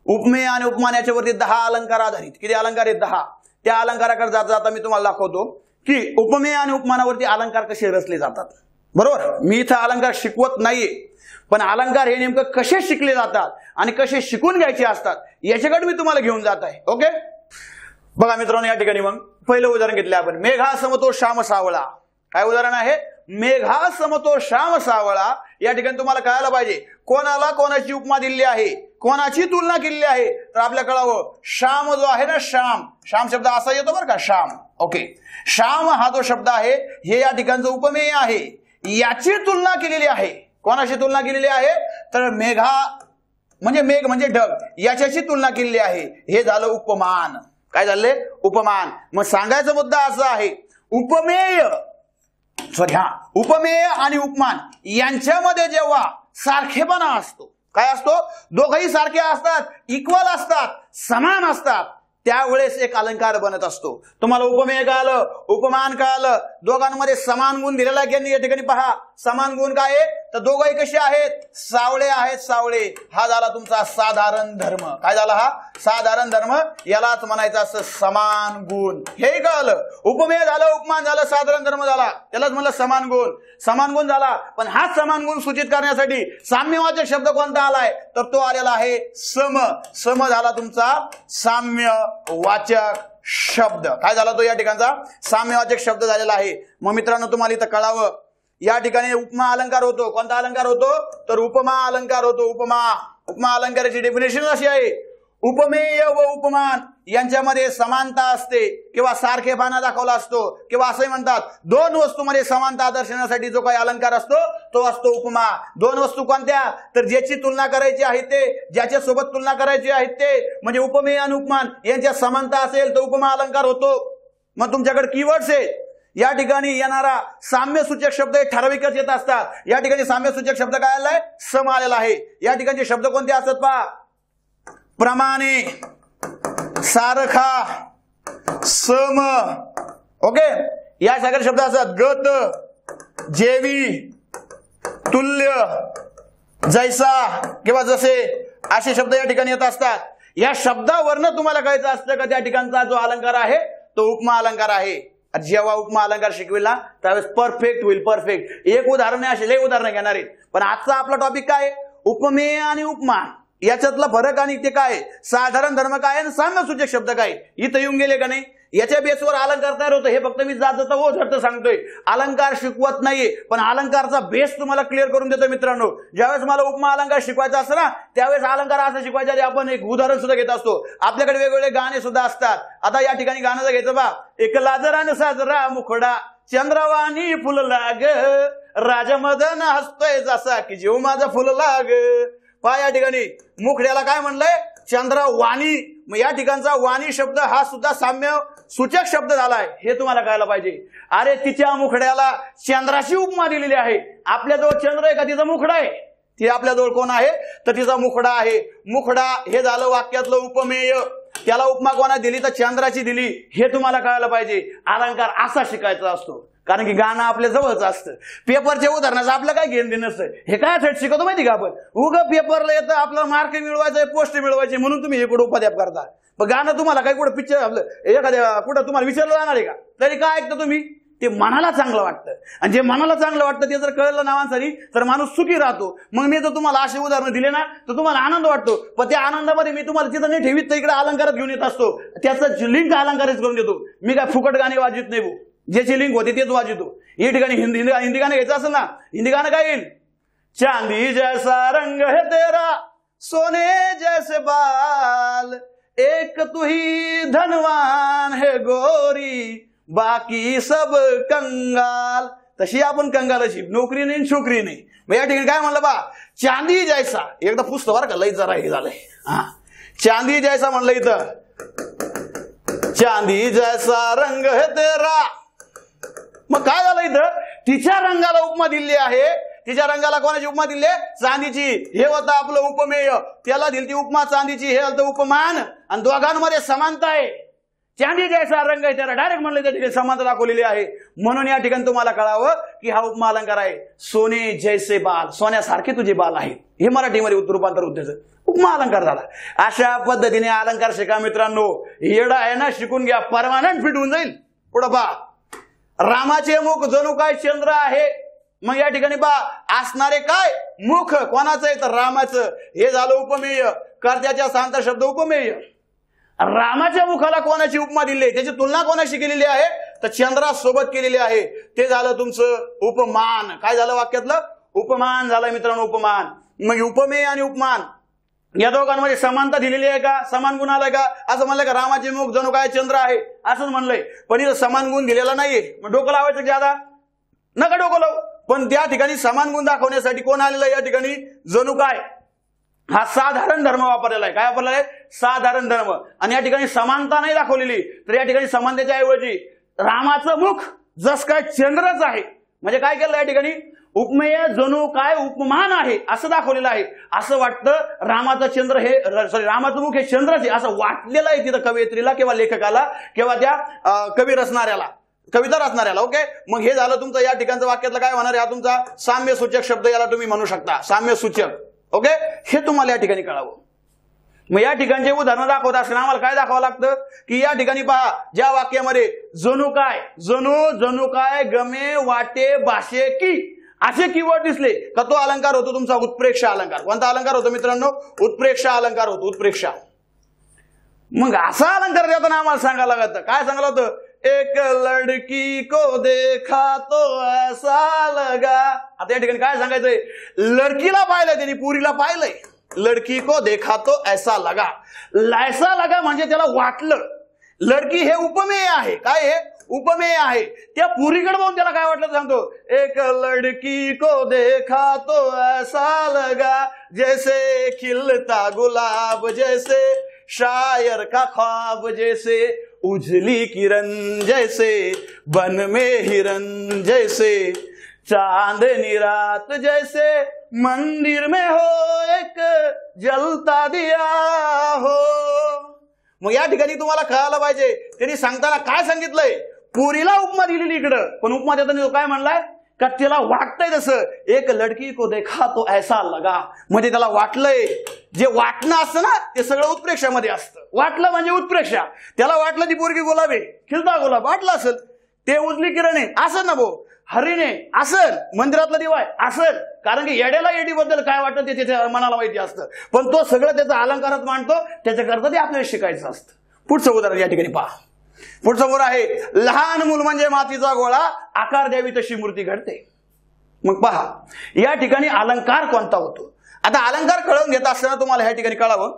उपमेय आणि उपमान याच्यावरती 10 अलंकार आधारित. किती अलंकार आहेत, 10. त्या अलंकाराकडे जाता जाता मी तुम्हाला दाखवतो की उपमेय आणि उपमानावरती अलंकार कसे रचले जातात बरोबर. मी इथं अलंकार शिकवत नाहीये, पण अलंकार हे नेमकं कसे शिकले जातात आणि कसे शिकून घ्यायचे असतात याच्याकडे मी तुम्हाला घेऊन जात आहे. ओके बघा मित्रांनो, या ठिकाणी मग पहिलं उदाहरण घेतलं आपण, मेघा समतो श्याम सावळा. काय उदाहरण आहे, मेघा समतो श्याम सावळा. या ठिकाणी तुम्हाला कळायला पाहिजे कोणाला कोणाची उपमा दिली आहे, कोणाची तुलना केलेली आहे. तर आपल्या कळावं श्याम जो आहे ना, श्याम, श्याम शब्द असा येतो बरं का, श्याम. ओके, श्याम हा जो शब्द आहे हे या ठिकाणचं उपमेय आहे. याची तुलना केलेली आहे. कोणाशी तुलना केलेली आहे तर मेघा म्हणजे मेघ म्हणजे ढग, याच्याशी तुलना केलेली आहे. हे झालं उपमान. काय झाले, उपमान. मग सांगायचा मुद्दा असा आहे, उपमेय उपमेय आणि उपमान यांच्यामध्ये जेव्हा सारखेपणा असतो, काय असतो, दोघही सारखे असतात, इक्वल असतात, समान असतात, त्यावेळेस एक अलंकार बनत असतो. तुम्हाला उपमेय कळालं, उपमान कळालं, दोघांमध्ये समान गुण दिलेला आहे. या ठिकाणी पहा समान गुण काय आहे तर दोघंही कसे आहेत, सावळे आहेत, सावळे. हा झाला तुमचा साधारण धर्म. काय झाला, हा साधारण धर्म. यालाच म्हणायचं असं समान गुण. हे कळलं, उपमेय झालं, उपमान झालं, साधारण धर्म झाला, त्यालाच म्हणलं समान गुण. समान गुण झाला, पण हा समान गुण सूचित करण्यासाठी साम्यवाचक शब्द कोणता आलाय तर तो आलेला आहे सम. सम झाला तुमचा साम्य वाचक शब्द. काय झाला तो या ठिकाणचा साम्यवाचक शब्द झालेला आहे. मग मित्रांनो तुम्हाला इथं कळावं, या ठिकाणी उपमा अलंकार होतो. कोणता अलंकार होतो तर उपमा अलंकार होतो. उपमा अलंकाराची डेफिनेशन अशी आहे, उपमेय व उपमान यांच्यामध्ये समानता असते किंवा सारखेपणा दाखवला असतो, किंवा असंही म्हणतात दोन वस्तूमध्ये समानता दर्शवण्यासाठी जो काही अलंकार असतो तो असतो उपमा. दोन वस्तू कोणत्या तर ज्याची तुलना करायची आहे ते, ज्याच्या सोबत तुलना करायची आहे ते, म्हणजे उपमेय आणि उपमान यांच्यात समानता असेल तर उपमा अलंकार होतो. मग तुमच्याकडे कीवर्ड्स आहे, या ठिकाणी येणारा साम्यसूचक शब्द हे ठराविकच येत असतात. या ठिकाणी साम्यसूचक शब्द काय आलाय, सम आलेला आहे. या ठिकाणचे शब्द कोणते असतात पहा, प्रमाणे, सारखा, सम. ओके, या सगळे शब्द असतात, गत, जेवी, तुल्य, जैसा किंवा जसे असे शब्द या ठिकाणी येत असतात. या शब्दावरनं तुम्हाला कळायचं असतं का त्या ठिकाणचा जो अलंकार आहे तो उपमा अलंकार आहे. जेव्हा उपमा अलंकार शिकविल ना त्यावेळेस परफेक्ट होईल, परफेक्ट. एक उदाहरण असे लय उदाहरण घेणार आहेत, पण आजचा आपला टॉपिक काय, उपमेय आणि उपमान याच्यातला फरक आणि ते काय, साधारण धर्म काय आणि साम्यसूचक शब्द काय. इथं येऊन गेले का नाही, याच्या बेसवर अलंकार तयार होतं. हे फक्त मी जात जाता हो झट सांगतोय, अलंकार शिकवत नाहीये, पण अलंकारचा बेस तुम्हाला क्लिअर करून देतो मित्रांनो. ज्यावेळेस मला उपमा अलंकार शिकवायचा असतं ना त्यावेळेस अलंकार असं शिकवायच्या आधी आपण एक उदाहरण सुद्धा घेत असतो. आपल्याकडे वेगवेगळे गाणे सुद्धा असतात. आता या ठिकाणी गाणं जर घ्यायचं बा, एक लाजरान साजरा मुखडा चंद्रवाणी फुलला ग, राजमदन हसतोय जसा की जीव माझा फुलला ग. पहा या ठिकाणी मुखड्याला काय म्हणलंय, चंद्रवाणी, मग या ठिकाणचा वाणी शब्द हा सुद्धा साम्य सूचक शब्द झालाय, हे तुम्हाला कळायला पाहिजे. अरे तिच्या मुखड्याला चंद्राशी उपमा दिलेली आहे. आपल्याजवळ चंद्र आहे का तिचा मुखडा आहे? ती आपल्याजवळ कोण आहे तर तिचा मुखडा आहे. मुखडा हे झालं वाक्यातलं उपमेय. त्याला उपमा कोणा दिली तर चंद्राची दिली, हे तुम्हाला कळायला पाहिजे. अलंकार असा शिकायचा असतो, कारण की गाणं आपल्या जवळच असतं. पेपरच्या उदाहरणाचं आपलं काय घेणं देणं नसतं. हे काय थेट शिकवतो माहिती का आपण? उगं पेपरला येतं आपल्याला मार्क मिळवायचंय, पोस्ट मिळवायचे म्हणून तुम्ही हे कुठं उपद्याप करता. पण गाणं तुम्हाला काही कुठं पिक्चर आपलं एखाद्या कुठं तुम्हाला विचारलं जाणार आहे का? तरी काय ऐकतं तुम्ही? ते मनाला चांगलं वाटतं, आणि जे मनाला चांगलं वाटतं ते जर कळलं नावांसाठी तर माणूस सुखी राहतो. मग मी जर तुम्हाला असे उदाहरण दिले ना तर तुम्हाला आनंद वाटतो. पण त्या आनंदामध्ये मी तुम्हाला तिथं नाही ठेवीत तर इकडे अलंकारात घेऊन येत असतो. त्याचं लिंक अलंकारित करून देतो. मी काय फुकट गाणे वाजवित नाही भाऊ, ज्याची लिंक होती तेच वाजवतो. या ठिकाणी हिंदी गाणं घ्यायचं असेल ना, हिंदी गाणं काय येईल? चांदी जैसा रंग है तेरा, सोने जैसे बाल, एक तू ही धनवान है गोरी, बाकी सब कंगाल. तशी आपण कंगालाची, नोकरी नाही छोकरी नाही. मग या ठिकाणी काय म्हणलं बा? चांदी जैसा. एकदा पुस्तक बरं का, लई जरा हे झालंय. हा, चांदी जैसा म्हणलं इथं. चांदी जैसा रंग है तेरा. मग काय झालं इथं? तिच्या रंगाला उपमा दिली आहे. तिच्या रंगाला कोणाची उपमा दिली? चांदीची. हे होतं आपलं उपमेय. त्याला दिली ती उपमा चांदीची, हे होतं उपमान. आणि दोघांमध्ये समानता आहे. चांदी जैसा रंग आहे त्याला डायरेक्ट म्हणलं त्या ठिकाणी समानता दाखवलेली आहे. म्हणून या ठिकाणी तुम्हाला कळावं की हा उपमा अलंकार आहे. सोने जैसे बाल, सोन्यासारखे तुझे बाल आहे, हे मराठीमध्ये रूपांतर होत त्याचं. उपमा अलंकार झाला. अशा पद्धतीने अलंकार शिका मित्रांनो. येडा आहे ना, शिकून घ्या, परमानंट फिट होऊन जाईल. पुढं पहा, रामाचे मुख जणू काय चंद्र आहे. मग या ठिकाणी पहा, असणारे काय मुख कोणाचं आहे तर रामाचं. हे झालं उपमेय. कर्त्याच्या सांता शब्द उपमेय. रामाच्या मुखाला कोणाची उपमा दिली, त्याची तुलना कोणाशी केलेली आहे तर चंद्रासोबत केलेली आहे. ते झालं तुमचं उपमान. काय झालं वाक्यातलं? उपमान झालं मित्रांनो, उपमान. मग उपमेय आणि उपमान या दोघांमध्ये समानता दिलेली आहे का? समान गुण आलाय का? असं म्हणलंय का रामाचे मुख जणू काय चंद्र आहे, असंच म्हणलंय. पण इथं समान गुण दिलेला नाहीये. मग डोकं लावायचं ज्यादा नका डोकं लावू. पण त्या ठिकाणी समान गुण दाखवण्यासाठी कोण आलेलं आहे? या ठिकाणी जणू काय हा साधारण धर्म वापरलेला आहे. काय वापरलेला आहे? साधारण धर्म. आणि या ठिकाणी समानता नाही दाखवलेली, तर या ठिकाणी समानतेच्या ऐवजी रामाचं मुख जस काय चंद्रच आहे. म्हणजे काय केलं या ठिकाणी? उपमेय जणू काय उपमान आहे असं दाखवलेलं आहे. असं वाटतं रामाचं चंद्र हे रामाचं मुख हे चंद्रच आहे असं वाटलेलं आहे तिथं कवयित्रीला किंवा लेखकाला किंवा त्या कविता रचणाऱ्याला. ओके, मग हे झालं तुमचं या ठिकाणचं वाक्यातलं काय होणार आहे? हा तुमचा साम्य सूचक शब्द, याला तुम्ही म्हणू शकता साम्य सूचक. ओके, हे तुम्हाला या ठिकाणी कळावं. मग या ठिकाणचे उदाहरण दाखवत असताना आम्हाला काय दाखवावं लागतं की या ठिकाणी पहा, ज्या वाक्यामध्ये जणू काय, जणू काय, गमे, वाटे, भाषे की असे कीवर्ड दिसले का तो अलंकार होतो तुमचा उत्प्रेक्षा अलंकार. कोणता अलंकार होतो मित्रांनो? उत्प्रेक्षा अलंकार होतो. उत्प्रेक्षा. मग असा अलंकार देताना आम्हाला सांगायला लागतं. काय सांगायला होतं? एक लडकी को देखा तो ऐसा लगा. आता या ठिकाणी काय सांगायचंय? लडकीला पाहिलंय त्यांनी, पुरीला पाहिलंय. लडकी को देखा तो ऐसा लगा. ऐसा लगा म्हणजे त्याला वाटलं. लडकी हे उपमेय आहे. काय हे? उपमेय आहे. त्या पुरीकडे बघून त्याला काय वाटलं सांगतो? एक लडकी को देखा तो ऐसा लगा जैसे खिलता गुलाब, जैसे शायर का ख्वाब, जैसे उजली किरण, जैसे बन में हिरन, जैसे चांदनी रात, जैसे मंदिर में हो एक जलता दिया हो. मग या ठिकाणी तुम्हाला कळायला पाहिजे त्यांनी सांगताना काय सांगितलंय? पुरीला उपमा दिलेली इकडं, पण उपमा देताना काय म्हणलाय का त्याला वाटतंय तसं. एक लडकी को देखा तो ऐसा लगा म्हणजे त्याला वाटलंय. जे वाटणं असतं ना ते सगळं उत्प्रेक्षामध्ये असतं. वाटलं म्हणजे उत्प्रेक्षा. त्याला वाटलं ती पोरगी गुलाब आहे, खिलता गुलाब वाटलं असेल. ते उजली किरण आहे असं ना भाऊ, हरिणे असेल, मंदिरातला दिवा आहे असेल. कारण की येड्याला येडीबद्दल काय वाटतं ते त्याच्या मनाला माहिती असतं. पण तो सगळं त्याचा अलंकारात मांडतो, त्याच्याकरता ते आपल्याला शिकायचं असतं. पुढचं उदाहरण या ठिकाणी पहा. पुढचं बोल आहे, लहान मूल म्हणजे मातीचा गोळा, आकार द्यावी तशी मूर्ती घडते. मग पहा या ठिकाणी अलंकार कोणता होतो. आता अलंकार कळून घेत असताना तुम्हाला या ठिकाणी कळावं,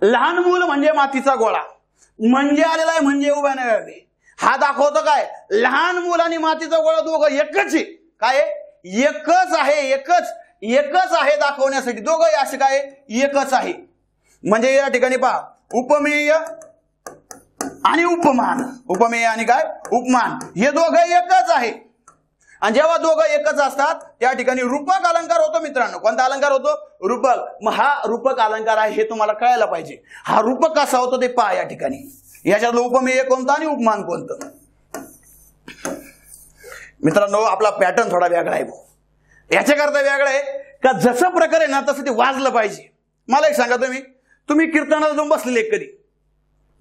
लहान मूल म्हणजे मातीचा गोळा, म्हणजे आलेला आहे म्हणजे उभ्या नाही. हा दाखवतो काय? लहान मूल आणि मातीचा गोळा दोघं एकच आहे. काय? एकच आहे. एकच आहे दाखवण्यासाठी दोघं असे काय एकच आहे. म्हणजे या ठिकाणी पहा उपमेय आणि उपमान, उपमेय आणि काय उपमान, हे दोघं एकच आहे. आणि जेव्हा दोघं एकच असतात त्या ठिकाणी रूपक अलंकार होतो मित्रांनो. कोणता अलंकार होतो? रूपक. मग हा रूपक अलंकार आहे हे तुम्हाला कळायला पाहिजे. हा रूपक कसा होतो ते पहा या ठिकाणी. याच्यातलं उपमेय कोणतं आणि उपमान कोणतं. मित्रांनो आपला पॅटर्न थोडा वेगळा आहे. याच्याकरता वेगळा आहे का जसं प्रकार आहे ना तसं ते वाजलं पाहिजे. मला एक सांगा, तुम्ही कीर्तनाला जाऊन बसलेले कधी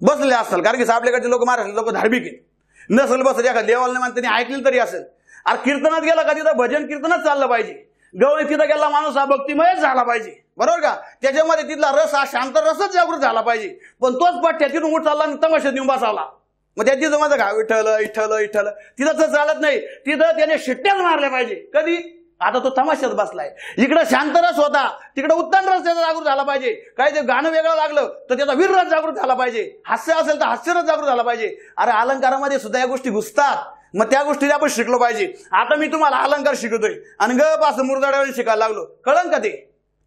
बसलेले असाल, कारण की आपल्याकडचे लोक महाराष्ट्र लोक धार्मिक आहेत. नसल बसले एखाद्या देवाला मानते ऐकली तरी असेल. अरे कीर्तनात गेला का तिथं भजन कीर्तनच चाललं पाहिजे. गवळी तिथं गेला माणूस हा भक्तिमयच झाला पाहिजे, बरोबर का. त्याच्यामध्ये तिथला रस हा शांत रसच जागृत झाला पाहिजे. पण तोच पाठ तिथून उठ चालला आणि तमाशात येऊन बसावला. मग त्या तिथं माझं घा विठ्ठल विठ्ठल विठ्ठल तिथं तर चालत नाही. तिथं त्याने शिट्ट्याच मारल्या पाहिजे. कधी? आता तो तमाशात बसलाय. इकडे शांत रस होता, तिकडे उत्तम रस त्याचा जागृत झाला पाहिजे. काही ते गाणं वेगळं लागलं तर त्याचा वीर रस जागृत झाला पाहिजे. हास्य असेल तर हास्यरस जागृत झाला पाहिजे. अरे अलंकारामध्ये सुद्धा या गोष्टी घुसतात. मग त्या गोष्टी आपण शिकलो पाहिजे. आता मी तुम्हाला अलंकार शिकवतोय आणि गप असं मुरदाड्यावर शिकायला लागलो, कळलं का ते?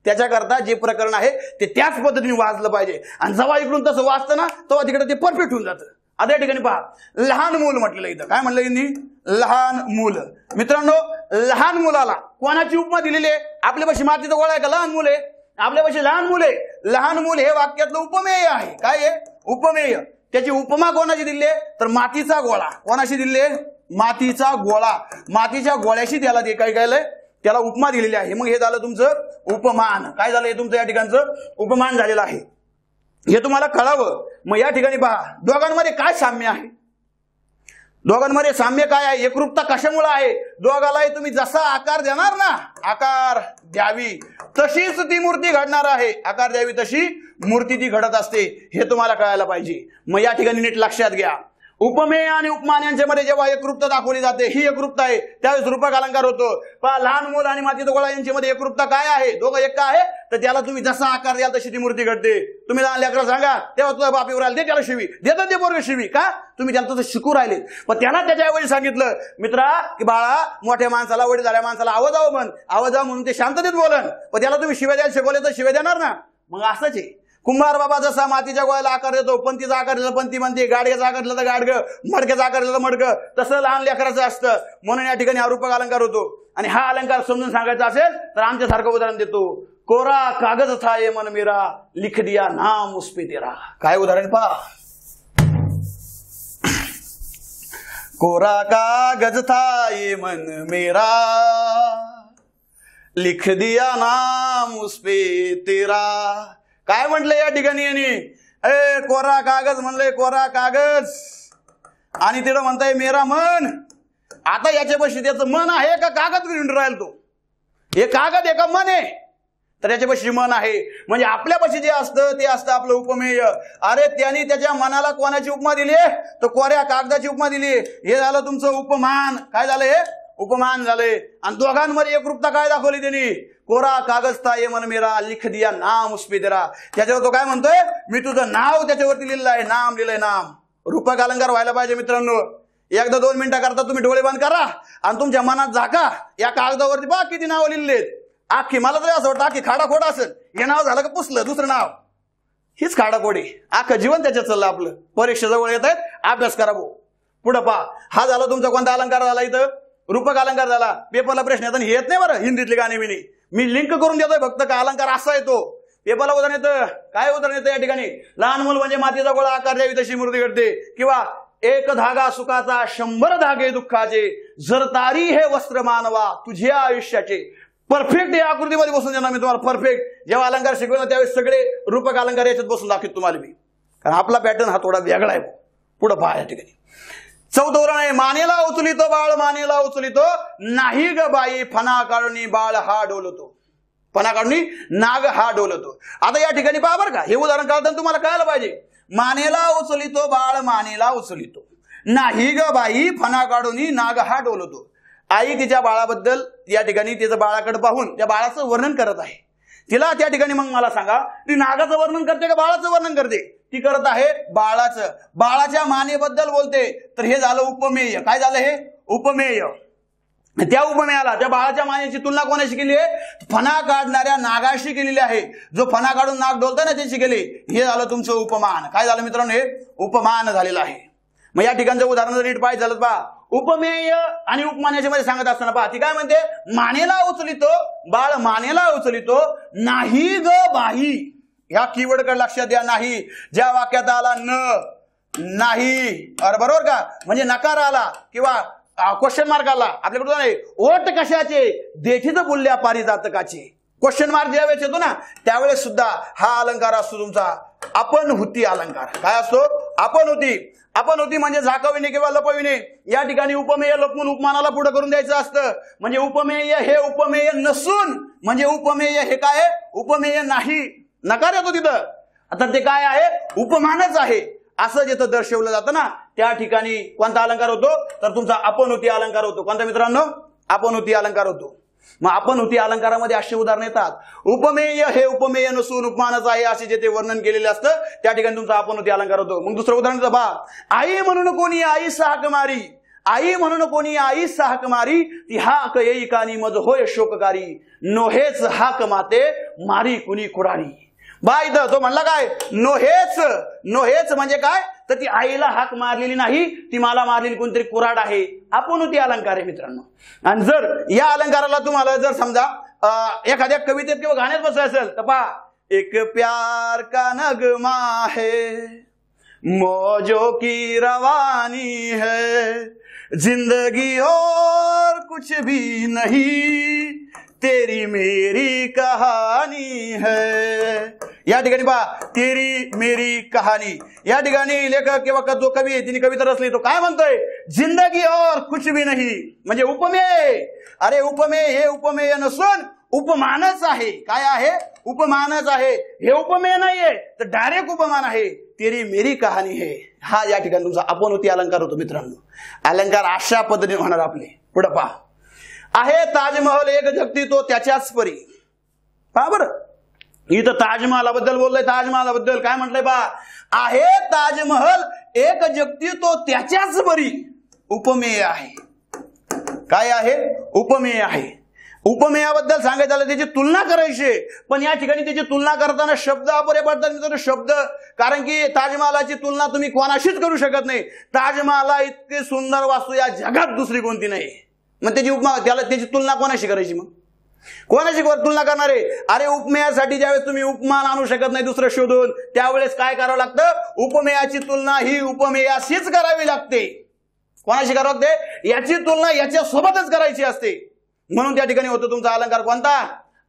त्याच्याकरता जे प्रकरण आहे ते त्याच पद्धतीने वाचलं पाहिजे. आणि जेव्हा इकडून तसं वाचतं ना तेव्हा तिकडे ते परफेक्ट होऊन जातं. आता या ठिकाणी पहा लहान मूल म्हटलेलं इथं. काय म्हणलं यांनी? लहान मूल. मित्रांनो लहान मुलाला कोणाची उपमा दिलेली आहे? आपल्यापाशी मातीचा गोळा आहे का? लहान मुल आहे. आपल्यापाशी लहान मुल आहे. लहान मूल हे वाक्यातलं उपमेय आहे. काय आहे? उपमेय. त्याची उपमा कोणाची दिली आहे? तर मातीचा गोळा. कोणाशी दिली आहे? मातीचा गोळा. मातीच्या गोळ्याशी त्याला ते काय केलंय? त्याला उपमा दिलेली आहे. मग हे झालं तुमचं उपमान. काय झालं? हे तुमचं या ठिकाणचं उपमान झालेलं आहे. हे तुम्हाला कळावं. मग या ठिकाणी पहा दोघांमध्ये काय साम्य आहे. दोघांमध्ये साम्य काय आहे? एकरूपता कशामुळे आहे? दोघालाही तुम्ही जसा आकार देणार ना, आकार द्यावी तशीच ती मूर्ती घडणार आहे. आकार द्यावी तशी मूर्ती ती घडत असते. हे तुम्हाला कळायला पाहिजे. मग या ठिकाणी नीट लक्षात घ्या. उपमेय आणि उपमान यांच्यामध्ये जेव्हा एकरूपता दाखवली जाते, ही एकरूपता आहे, त्यावेळेस रूपक अलंकार होतो. पहा लहान मूल आणि मातीचा गोळा यांच्यामध्ये एकरूपता काय आहे? दोघं एक का आहे? तर त्याला तुम्ही जसा आकार द्याल तशी ती मूर्ती घडते. तुम्ही लहान लेकरं सांगा तेव्हा तुझा बाप येऊन राहिले दे त्याला शिवी देतात, ते पोरग शिवी का? तुम्ही त्याला तसं शिकू राहिले. पण त्याला त्याच्याऐवजी सांगितलं मित्रा की बाळा मोठ्या माणसाला वडील झाल्या माणसाला आवाजावं म्हण, आवाजावं म्हणून ते शांततेत बोलन. पण त्याला तुम्ही शिव्या द्यायला शिकवले तर शिव्या देणार ना. मग असंच आहे. कुंभार बाबा जसा मातीच्या गोळ्याला आकार देतो, पंतीचा आकार दिला पंती म्हणते, गाडग्याचा आकार दिला तर गाडगं, मडक्याचा आकार दिला तर मडकं, तसं लहान लेकराचं असतं. म्हणून या ठिकाणी हा रूपक अलंकार होतो. आणि हा अलंकार समजून सांगायचा असेल तर आमच्यासारखं उदाहरण देतो. कोरा कागज था ये मन मेरा, लिख दिया नाम उस पे तेरा. काय उदाहरण पहा. कोरा कागज था ये मन मेरा, लिख दिया नाम उस पे तेरा. काय म्हटलं या ठिकाणी यांनी? कोरा कागज म्हणलंय, कोरा कागज, आणि तिथं म्हणताय मेरा मन. आता याच्यापाशी त्याचं मन आहे का कागद घेऊन राहील तो? हे कागद आहे का मन आहे? तर याच्यापाशी मन आहे. म्हणजे आपल्यापाशी जे असतं ते असतं आपलं उपमेय. अरे त्यांनी त्याच्या मनाला कोणाची उपमा दिली? तर कोऱ्या कागदाची उपमा दिली. हे झालं तुमचं उपमान. काय झालं? हे उपमान झाले. आणि दोघांमध्ये एकरूपता काय दाखवली त्यांनी? कोरा कागज था ये मन मेरा, लिख दिया नाम उस पे तेरा. त्याच्यावर तो काय म्हणतोय? मी तुझं नाव त्याच्यावरती लिहिलं आहे, नाम लिहिलंय, नाम. रूपक अलंकार व्हायला पाहिजे मित्रांनो. एकदा 2 मिनिटं करता तुम्ही डोळे बंद करा आणि तुमच्या मनात झाका. या कागदावरती बघा किती नावं लिहिलेत. आखी मला तरी असं वाटतं आखी खाडाखोड असेल. हे नाव झालं का पुसलं दुसरं नाव, हीच खाडाखोडी. आखं जीवन त्याच्यात चाललं आपलं. परीक्षा जवळ येत आहेत, अभ्यास करा भाऊ. पुढं पहा. हा झाला तुमचा कोणता अलंकार झाला? इथं रूपक अलंकार झाला. पेपरला प्रश्न येतात येत नाही बरं हिंदीतली गाणी बिनी. मी लिंक करून देतोय फक्त का अलंकार असा येतो. पेपरला उदाहरण येतं. काय उदाहरण येतं या ठिकाणी? लहान मूल म्हणजे मातीचा गोळा, आकार द्यावी तशी मूर्ती घडते. किंवा एक धागा सुखाचा 100 धागे दुःखाचे, जर तारी हे वस्त्र मानवा तुझ्या आयुष्याचे. परफेक्ट या आकृतीमध्ये बसून देणार मी तुम्हाला. परफेक्ट जेव्हा अलंकार शिकवलं त्यावेळेस सगळे रूपक अलंकार याच्यात बसून दाखवतो तुम्हाला मी, कारण आपला पॅटर्न हा थोडा वेगळा आहे. पुढे पहा या ठिकाणी 4थं उदाहरण आहे. मानेला उचलितो बाळ, मानेला उचलितो नाही ग बाई, फणा काढणी बाळ हा डोलतो. फणा काढणी नाग हा डोलतो. आता या ठिकाणी पहा बरं का, हे उदाहरण काढताना तुम्हाला कळायला पाहिजे. मानेला उचलितो बाळ, मानेला उचलितो नाही ग बाई, फणा काढणी नाग हा डोलतो. आई तिच्या बाळाबद्दल या ठिकाणी तिचं बाळाकडे पाहून त्या बाळाचं वर्णन करत आहे. तिला त्या ठिकाणी मग मला सांगा ती नागाचं वर्णन करते का बाळाचं वर्णन करते? ती करत आहे बाळाचं. बाळाच्या मानेबद्दल बोलते. तर हे झालं उपमेय. काय झालं? हे उपमेय. त्या उपमेयाला, त्या बाळाच्या मायेची तुलना कोणाशी केली आहे? फणा काढणाऱ्या नागाशी केलेली आहे. जो फणा काढून नाग डोलता ना त्याची केली. हे झालं तुमचं उपमान. काय झालं मित्रांनो? हे उपमान झालेलं आहे. मग या ठिकाणचं उदाहरण जर नीट पाहिजे झालं पहा, उपमेय आणि उपमानाच्या मध्ये सांगत असताना पहा ती काय म्हणते, मानेला उचलितो बाळ, मानेला उचलितो नाही ग बाई. ह्या कीवर्ड कडे लक्षात द्या. नाही ज्या वाक्यात आला नाही, बरोबर का, म्हणजे नकार आला किंवा क्वेश्चन मार्क आला आपल्याकडून नाही, ओट कशाचे देखील बोलल्या पारिजातकाचे. क्वेश्चन मार्क ज्यावेळेस येतो ना त्यावेळेस सुद्धा हा अलंकार असतो तुमचा आपण होती अलंकार. काय असतो? आपण होती. आपण होती म्हणजे झाकविणे किंवा लपविणे. या ठिकाणी उपमेय लपवून उपमानाला पुढे करून द्यायचं असतं. म्हणजे उपमेय हे उपमेय नसून, म्हणजे उपमेय हे काय? उपमेय नाही. नकार येतो तिथं, आता ते काय आहे? उपमानच आहे असं जिथं दर्शवलं जातं ना त्या ठिकाणी कोणता अलंकार होतो? तर तुमचा आपण होती अलंकार होतो. कोणता मित्रांनो? आपण होती अलंकार होतो. मग आपण होती अलंकारामध्ये अशी उदाहरण येतात. उपमेय हे उपमेय नसून उपमानच आहे असे जे ते वर्णन केलेले असतं त्या ठिकाणी तुमचा आपण होती अलंकार होतो. मग दुसरं उदाहरण बा, आई म्हणून कोणी आई हाक मारी, आई म्हणून कोणी आई हाक मारी, ती हाक येई कानी मज होय शोककारी, नोहेच हाक माते मारी कुणी कुडारी. बा इथं तो म्हणला काय? नोहेच. नोहेच म्हणजे काय? तर ती आईला हाक मारलेली नाही, ती मला मारलेली कोणतरी कुराड आहे. आपण होती अलंकार आहे मित्रांनो. आणि जर या अलंकाराला तुम्हाला जर समजा एखाद्या कवितेत किंवा गाण्यात बसायचं असेल तर पहा, एक प्यार का नगमा है मौजों की रवानी है, जिंदगी और कुछ भी नहीं, तेरी मेरी कहानी है. या ठिकाणी पहा, तेरी मेरी कहाणी. या ठिकाणी लेखक किंवा जो कवी आहे तिने कविता रचली तो काय म्हणतोय? जिंदगी और कुछ भी नहीं, म्हणजे उपमेय. अरे उपमेय हे उपमेय नसून उपमानच आहे. काय आहे? उपमानच आहे. हे उपमेय नाहीये तर डायरेक्ट उपमान आहे. तेरी मेरी कहाणी है. हा या ठिकाणी तुमचा आपण होती अलंकार होतो मित्रांनो. अलंकार अशा पद्धतीने होणार आपले. पुढे पहा, आहे ताजमहल एक जगती तो त्याच्याच परी. पहा बरं, इथं ताजमहालाबद्दल बोललंय. ताजमहालाबद्दल काय म्हटलंय पहा, आहे ताजमहल एक जगती तो त्याच्याच परी. उपमेय आहे. काय आहे? उपमेय आहे. उपमेयाबद्दल सांगायचं झालं त्याची तुलना करायची, पण या ठिकाणी त्याची तुलना करताना शब्द अपरे पडतात मित्रांनो. शब्द, कारण की ताजमहालाची तुलना तुम्ही कोणाशीच करू शकत नाही. ताजमहाला इतकी सुंदर वास्तू या जगात दुसरी कोणती नाही. मग त्याची तुलना कोणाशी करायची? मग कोणाशी तुलना करणार आहे? अरे उपमेयासाठी ज्यावेळेस तुम्ही उपमान आणू शकत नाही दुसरं शोधून, त्यावेळेस काय करावं लागतं? उपमेयाची तुलना ही उपमेयाशीच करावी लागते. कोणाशी करावं लागते? याची तुलना याच्या सोबतच करायची असते. म्हणून त्या ठिकाणी होतो तुमचा अलंकार कोणता?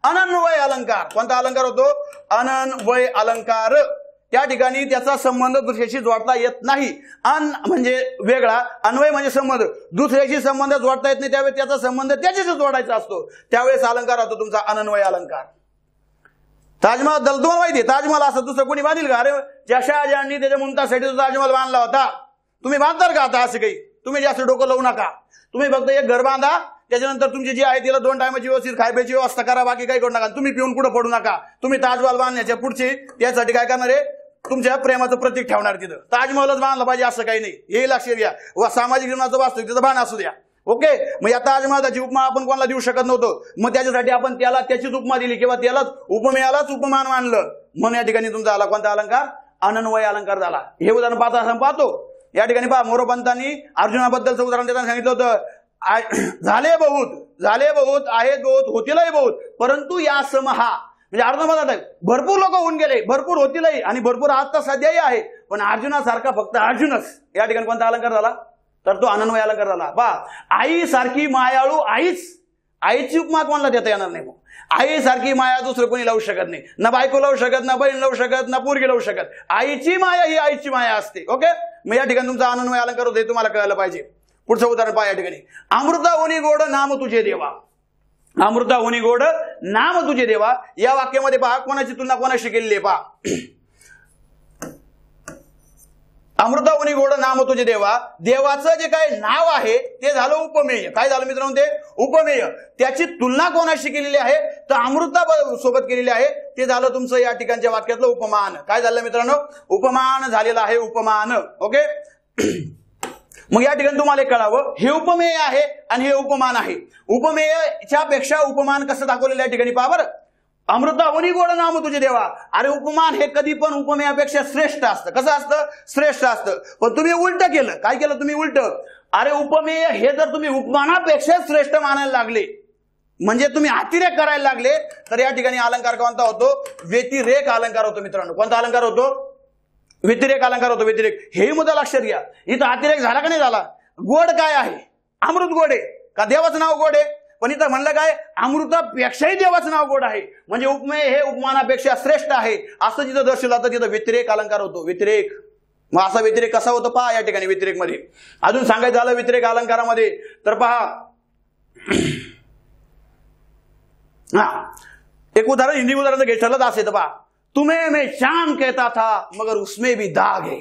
अनन्वय अलंकार. कोणता अलंकार होतो? अनन्वय अलंकार. त्या ठिकाणी त्याचा संबंध दुसऱ्याशी जोडता येत नाही. अन म्हणजे वेगळा, अन्वय म्हणजे संबंध. दुसऱ्याशी संबंध जोडता येत नाही त्यावेळेस त्याचा संबंध त्याच्याशी जोडायचा असतो. त्यावेळेस अलंकार होतो तुमचा अनन्वय अलंकार. ताजमहल तुम्हाला माहिती आहे, ताजमहल असं दुसरं कोणी बांधील का? अरे ज्या शहाजहाननी त्याच्या मुमताजसाठी जो ताजमहल बांधला होता, तुम्ही बांधणार का आता? असं काही तुम्ही जास्त डोकं लावू नका. तुम्ही फक्त एक घर बांधा, त्याच्यानंतर तुमची जी आहे तिला 2 टायमाची व्यवस्थित खायची व्यवस्था करा, बाकी काही करू नका. तुम्ही पिऊन कुठं पडू नका. तुम्ही ताजमहल बांधण्याच्या पुढची त्यासाठी काय करणार आहे? तुमच्या प्रेमाचं प्रतीक ठेवणार तिथं. ताजमहलच बांधला पाहिजे असं काही नाही, हे लक्षात घ्या. व सामाजिक जीवनाचं वास्तविकतेचं भान असू द्या. ओके. मग या ताजमहालाची उपमा आपण कोणाला देऊ शकत नव्हतो, मग त्याच्यासाठी आपण त्याला त्याचीच उपमा दिली किंवा त्यालाच उपमेयालाच उपमान मानलं. म्हणून या ठिकाणी तुमचा आला कोणता अलंकार? अनन्वय अलंकार झाला. हे उदाहरण पाहतो. या ठिकाणी पहा, मोरोपंतांनी अर्जुनाबद्दलचं उदाहरण देताना सांगितलं होतं, झाले बहुत आहेत बहुत होतीलही बहुत परंतु या समहा. म्हणजे अर्जुन म्हणतात भरपूर लोक होऊन गेले, भरपूर होतीलही आणि भरपूर आता सध्याही आहे, पण अर्जुनासारखा फक्त अर्जुनच. या ठिकाणी कोणता अलंकार झाला? तर तो अनन्वय अलंकार झाला. पहा, आई सारखी मायाळू आईच. आईची उपमा कोणाला देता येणार नाही. आई सारखी माया दुसरं कोणी लावू शकत नाही. ना बायको लावू शकत, ना बहीण लावू शकत, ना पोरगी लावू शकत. आईची माया ही आईची माया असते. ओके. मग या ठिकाणी तुमचा अनन्वय अलंकार होते, तुम्हाला कळलं पाहिजे. पुढचं उदाहरण पहा. या ठिकाणी अमृता होनी गोड नाम तुझे देवा. अमृता होनी गोड नाम तुझे देवा. या वाक्यामध्ये पहा कोणाची तुलना कोणाशी केलेली आहे. पहा, अमृता होनी गोड नाम तुझे देवा. देवाचं जे काय नाव आहे ते झालं उपमेय. काय झालं मित्रांनो? ते उपमेय. त्याची तुलना कोणाशी केलेली आहे? तर अमृता सोबत केलेली आहे. ते झालं तुमचं या ठिकाणच्या वाक्यातलं उपमान. काय झालं मित्रांनो? उपमान झालेलं आहे, उपमान. ओके. मग या ठिकाणी तुम्हाला कळावं हे उपमेय आहे आणि हे उपमान आहे. उपमेयच्या पेक्षा उपमान कसं दाखवलेलं या ठिकाणी पहा बरं. अमृतावनी गोड नाम तुझे देवा. अरे उपमान हे कधी पण उपमेयापेक्षा श्रेष्ठ असतं. कसं असतं? श्रेष्ठ असतं. पण तुम्ही उलट केलं. काय केलं तुम्ही? उलट. अरे उपमेय हे जर तुम्ही उपमानापेक्षा श्रेष्ठ मानायला लागले म्हणजे तुम्ही अतिरेक करायला लागले तर या ठिकाणी अलंकार कोणता होतो? व्यतिरेक अलंकार होतो मित्रांनो. कोणता अलंकार होतो? व्यतिरेक अलंकार होतो. व्यतिरेक. हे मुद्दा लक्षात घ्या. इथं अतिरेक झाला का नाही झाला? गोड काय आहे? अमृत गोड आहे का? देवाचं नाव गोड आहे. पण इथं म्हणलं काय? अमृतापेक्षाही देवाचं नाव गोड आहे. म्हणजे उपमेय हे उपमानापेक्षा श्रेष्ठ आहे असं जिथं दर्शवलं जातं तिथं व्यतिरेक अलंकार होतो. व्यतिरेक. मग असा व्यतिरेक कसा होतो पहा या ठिकाणी व्यतिरेक मध्ये. अजून सांगायचं झालं व्यतिरेक अलंकारामध्ये तर पहा एक उदाहरण हिंदी उदाहरण घेतलं तर असे तर पहा. तुम्हें मैं चांद कहता था मगर उसमें भी दाग है.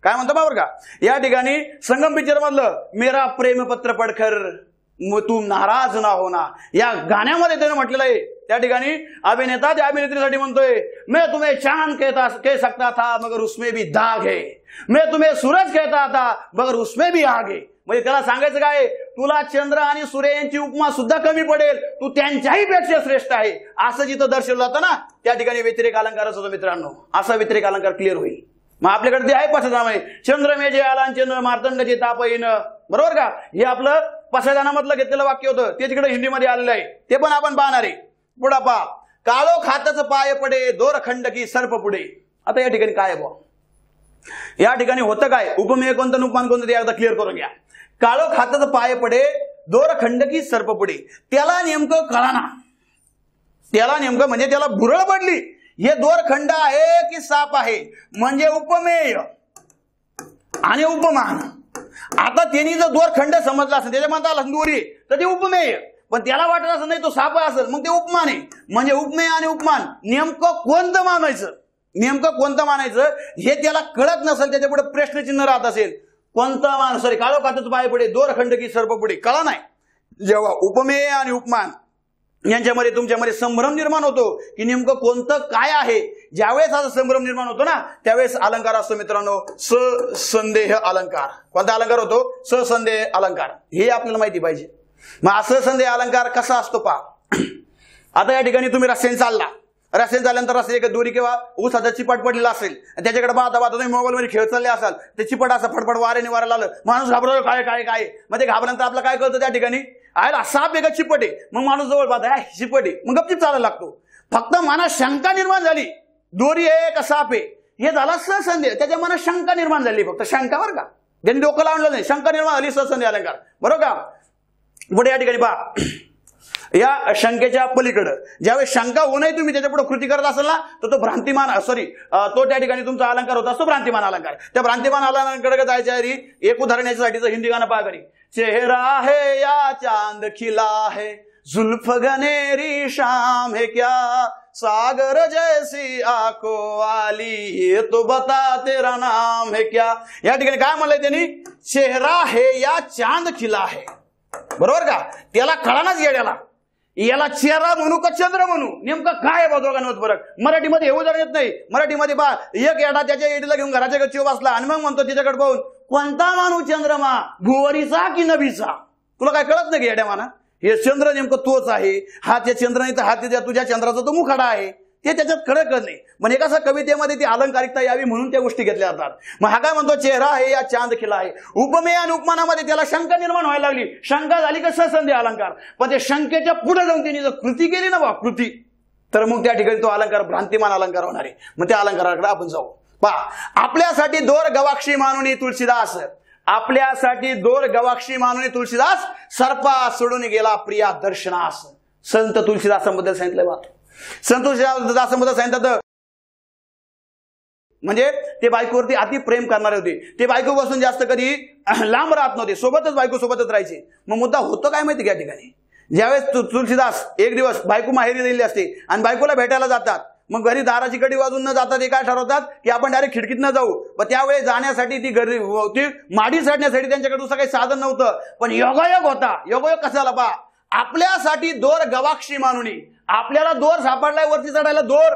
काय म्हणतो बरोबर का? या ठिकाणी संगम पिक्चर मधलं मेरा प्रेम पत्र पडकर तू नाराज ना होना या गाण्यामध्ये त्याने म्हटलेलं आहे. त्या ठिकाणी अभिनेता त्या अभिनेत्रीसाठी म्हणतोय मैं तुम्हें चांद कह सकता था मगर उसमें भी दाग है. मैं तुम्हें सूरज कहता था मगर उसमें भी आग है. म्हणजे त्याला सांगायचं काय? तुला चंद्र आणि सूर्य यांची उपमा सुद्धा कमी पडेल. तू त्यांच्याही पेक्षा श्रेष्ठ आहे असं जिथं दर्शवलं जातं ना त्या ठिकाणी व्यतिरेक अलंकारच होतो मित्रांनो. असा व्यतिरेक अलंकार क्लिअर होईल. मग आपल्याकडे ते आहे पशदानामध्ये चंद्र मेजे आला चंद्र मार्तंडचे ताप येईन. बरोबर का? हे आपलं पशदानामधलं घेतलेलं वाक्य होतं. ते तिकडे हिंदीमध्ये आलेलं आहे. ते पण आपण पाहणार आहे. पुढा पहा. काळो खातच पाय पडे दोरखंड की सर्प पुढे. आता या ठिकाणी काय आहे बुवा? या ठिकाणी होतं काय? उपमेय कोणतं उपमान कोणतं ते एकदा क्लिअर करून घ्या. काळो खातच पाय पडे दोरखंड की सर्प पुढे. त्याला नेमकं कळाना. त्याला नेमकं म्हणजे त्याला भुरळ पडली. हे दोरखंड आहे की साप आहे म्हणजे उपमेय आणि उपमान. आता त्यांनी जर दोरखंड समजला असेल त्याच्या मनात आला दोरी तर ते उपमेय. पण त्याला वाटत असं नाही तो साप असेल मग ते उपमान आहे. म्हणजे उपमेय आणि उपमान नेमकं कोणतं मानायचं? नेमकं कोणतं मानायचं हे त्याला कळत नसेल. त्याच्या पुढे प्रश्नचिन्ह राहत असेल. कोणतं मान सॉरी काळो खातच पाय पुढे दोरखंड की सर्प पुढे कळा नाही. जेव्हा उपमेय आणि उपमान यांच्यामध्ये तुमच्यामध्ये संभ्रम निर्माण होतो की नेमकं कोणतं काय आहे. ज्यावेळेस असा संभ्रम निर्माण होतो ना त्यावेळेस अलंकार असतो मित्रांनो ससंदेह अलंकार. कोणता अलंकार होतो? ससंदेह अलंकार. हे आपल्याला माहिती पाहिजे. मग असंदेह अलंकार कसा असतो पहा. आता या ठिकाणी तुम्ही रस्त्याने चालला. रस्त्याने चालल्यानंतर रस्ते एक दोरी किंवा ऊसाचा चिपट पडलेला असेल त्याच्याकडे पाहता पाहता तुम्ही मोबाईल मध्ये खेळ चालले असाल ते चिपट असं फडफड वाऱ्याने वारायला आलं माणूस घाबरतो काय काय काय. मग ते घाबरल्यानंतर आपलं काय कळतं त्या ठिकाणी आयला साप आहे का चिपट आहे. मग माणूस जवळ पाहता चिपट आहे मग गपचीप चालायला लागतो. फक्त मनात शंका निर्माण झाली दोरी आहे का साप आहे हे झाला ससंदेह. त्याच्या मनात शंका निर्माण झाली फक्त शंका बरं का. त्यांनी डोकं लावलं नाही. शंका निर्माण झाली ससंदेह अलंकार. बरोबर का? पुढे या ठिकाणी पहा. या शंकेच्या पलीकडे ज्यावेळेस शंका होऊ नये तुम्ही त्याच्या पुढे कृती करत असाल ना तर तो भ्रांतिमान तो त्या ठिकाणी तुमचा अलंकार होता असतो भ्रांतिमान अलंकार. त्या भ्रांतिमान अलंकाराकडे जायच्या आधी एक उदाहरण याच्यासाठीचं हिंदी गाणं पहा करी. चेहरा है या चांद खिला है जुल्फ घनेरी शाम है क्या सागर जैसी आंखों वाली ये तो बता तेरा नाम है क्या. या ठिकाणी काय म्हणलंय त्यांनी? चेहरा है या चांद खिला है. बरोबर का? त्याला कळानाच येड्याला याला चेहरा म्हणू का चंद्र म्हणू नेमकं काय आहे दोघांमध्ये फरक. मराठीमध्ये हे उदाहरण येत नाही. मराठीमध्ये बा एक येडा त्याच्या येडीला घेऊन घराच्या गच्चीवर बसला आणि मग म्हणतो तिच्याकडे पाहून कोणता मानू चंद्रमा भुवरीचा की नभीचा. तुला काय कळत नाही की येड्या माना हे चंद्र नेमकं तोच आहे. हा त्या चंद्र नाही तर हा तुझ्या चंद्राचा तो मुखडा आहे. ते त्याच्यात कळत नाही. म्हणजे कसं कवितेमध्ये ती अलंकारिकता यावी म्हणून त्या गोष्टी घेतल्या जातात. मग हा काय म्हणतो चेहरा आहे या चांद खिला आहे. उपमेय आणि उपमानामध्ये त्याला शंका निर्माण व्हायला लागली. शंका झाली का ससंदेह अलंकार. पण ते शंकेच्या पुढे जाऊन त्यांनी जर कृती केली ना बा कृती तर मग त्या ठिकाणी तो अलंकार भ्रांतिमान अलंकार होणार आहे. मग त्या अलंकाराकडे आपण जाऊ. पहा आपल्यासाठी दोर गवाक्षी मानुनी तुळशीदास. आपल्यासाठी दोर गवाक्षी मानुनी तुळशीदास सर्पा सोडून गेला प्रिया दर्शनास. संत तुळशीदासांबद्दल सांगितलं बा. संत तुळशीदासांबद्दल सांगितलं म्हणजे ते बायकोवरती अति प्रेम करणारे होते. ते बायको बसून जास्त कधी लांब राहत नव्हते. सोबतच बायको सोबतच राहायचे. मग मुद्दा होतो काय माहिती या ठिकाणी ज्यावेळेस तुळशीदास एक दिवस बायको माहेरी दिलेली असते आणि बायकोला भेटायला जातात. मग घरी दाराची कडी वाजून न जातात ते काय ठरवतात की आपण डायरेक्ट खिडकीत न जाऊ. पण त्यावेळेस जाण्यासाठी ती माडी चढण्यासाठी त्यांच्याकडे दुसरं काही साधन नव्हतं. पण योगायोग होता. योगायोग कशाला पहा आपल्यासाठी दोर गवाक्षी मानुनी. आपल्याला दोर सापडलाय वरती चढायला दोर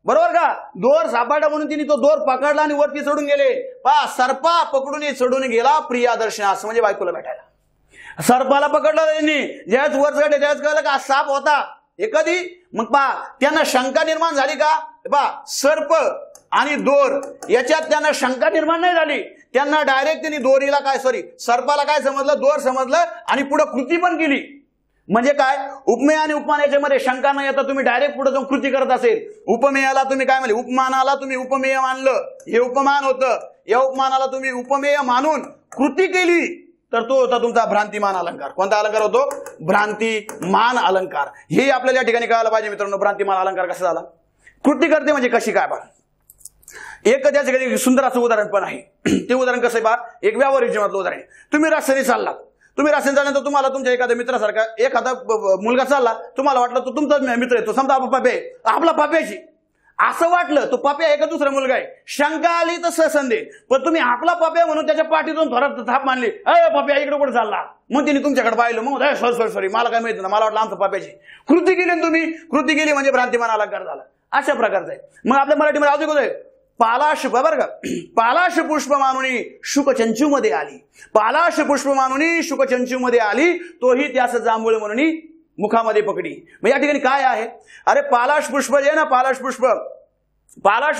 बरोबर का? दोर सापडला म्हणून तिने तो दोर पकडला आणि वरती चढून गेले. सर्पा पकडून चढून गेला प्रिया दर्शनास, म्हणजे बायकोला भेटायला. सर्पाला पकडलं त्यांनी, ज्यावेळेस वर चढले त्यावेळेस कळलं का साप होता. हे कधी? मग त्यांना शंका निर्माण झाली का? सर्प आणि दोर याच्यात त्यांना शंका निर्माण नाही झाली. त्यांना डायरेक्ट त्यांनी दोरीला सर्पाला काय समजलं, दोर समजलं आणि पुढे कृती पण केली. म्हणजे काय? उपमेय आणि उपमान याच्यामध्ये शंका न येता तुम्ही डायरेक्ट पुढे जाऊन कृती करत असेल. उपमेयाला तुम्ही काय म्हणले, उपमानाला तुम्ही उपमेय मानलं, हे उपमान होतं. या उपमानाला तुम्ही उपमेय मानून कृती केली तर तो होता तुमचा भ्रांतिमान अलंकार. कोणता अलंकार होतो? भ्रांतिमान अलंकार. हे आपल्याला या ठिकाणी कळायला पाहिजे मित्रांनो. भ्रांतिमान अलंकार कसा झाला, कृती करते म्हणजे कशी काय. एक त्याचं सुंदर असं उदाहरण पण आहे. ते उदाहरण कसं आहे एक व्यावहारिक जीवनातलं उदाहरण. तुम्ही रस्त्याने चाललात, तुम्ही रस्त्याने चालल्यानंतर तुम्हाला तुमच्या एखाद्या मित्रासारखा एखादा मुलगा चालला, तुम्हाला वाटलं तो तुमचा मित्र आहे, तो समजा आपला पाप्याची असं वाटलं, तो पाप्या आहे का दुसरा मुलगा आहे. शंका आली तर ससंदेह, पण तुम्ही आपला पाप्या म्हणून त्याच्या पाठीतून थोडा थाप मानली, अरे पाप्या इकडे कुठे चालला. मग तिने तुमच्याकडे पाहिलं, मग सॉरी मला काय माहिती ना, मला वाटलं आमचं पाप्याची. कृती केली तुम्ही, कृती केली म्हणजे भ्रांतिमान अलंकार झाला. अशा प्रकारचं आहे. मग आपल्या मराठीमध्ये अजून कसं आहे, पालाश बरं का, पालाश पुष्प मानुनी शुकचंचू मध्ये आली. पालाश पुष्प मानुनी शुकचंचू मध्ये आली, तोही त्यास जांभूळ म्हणून मुखामध्ये पकडी. मग या ठिकाणी काय आहे, अरे पालाश पुष्प जे आहे ना, पालाश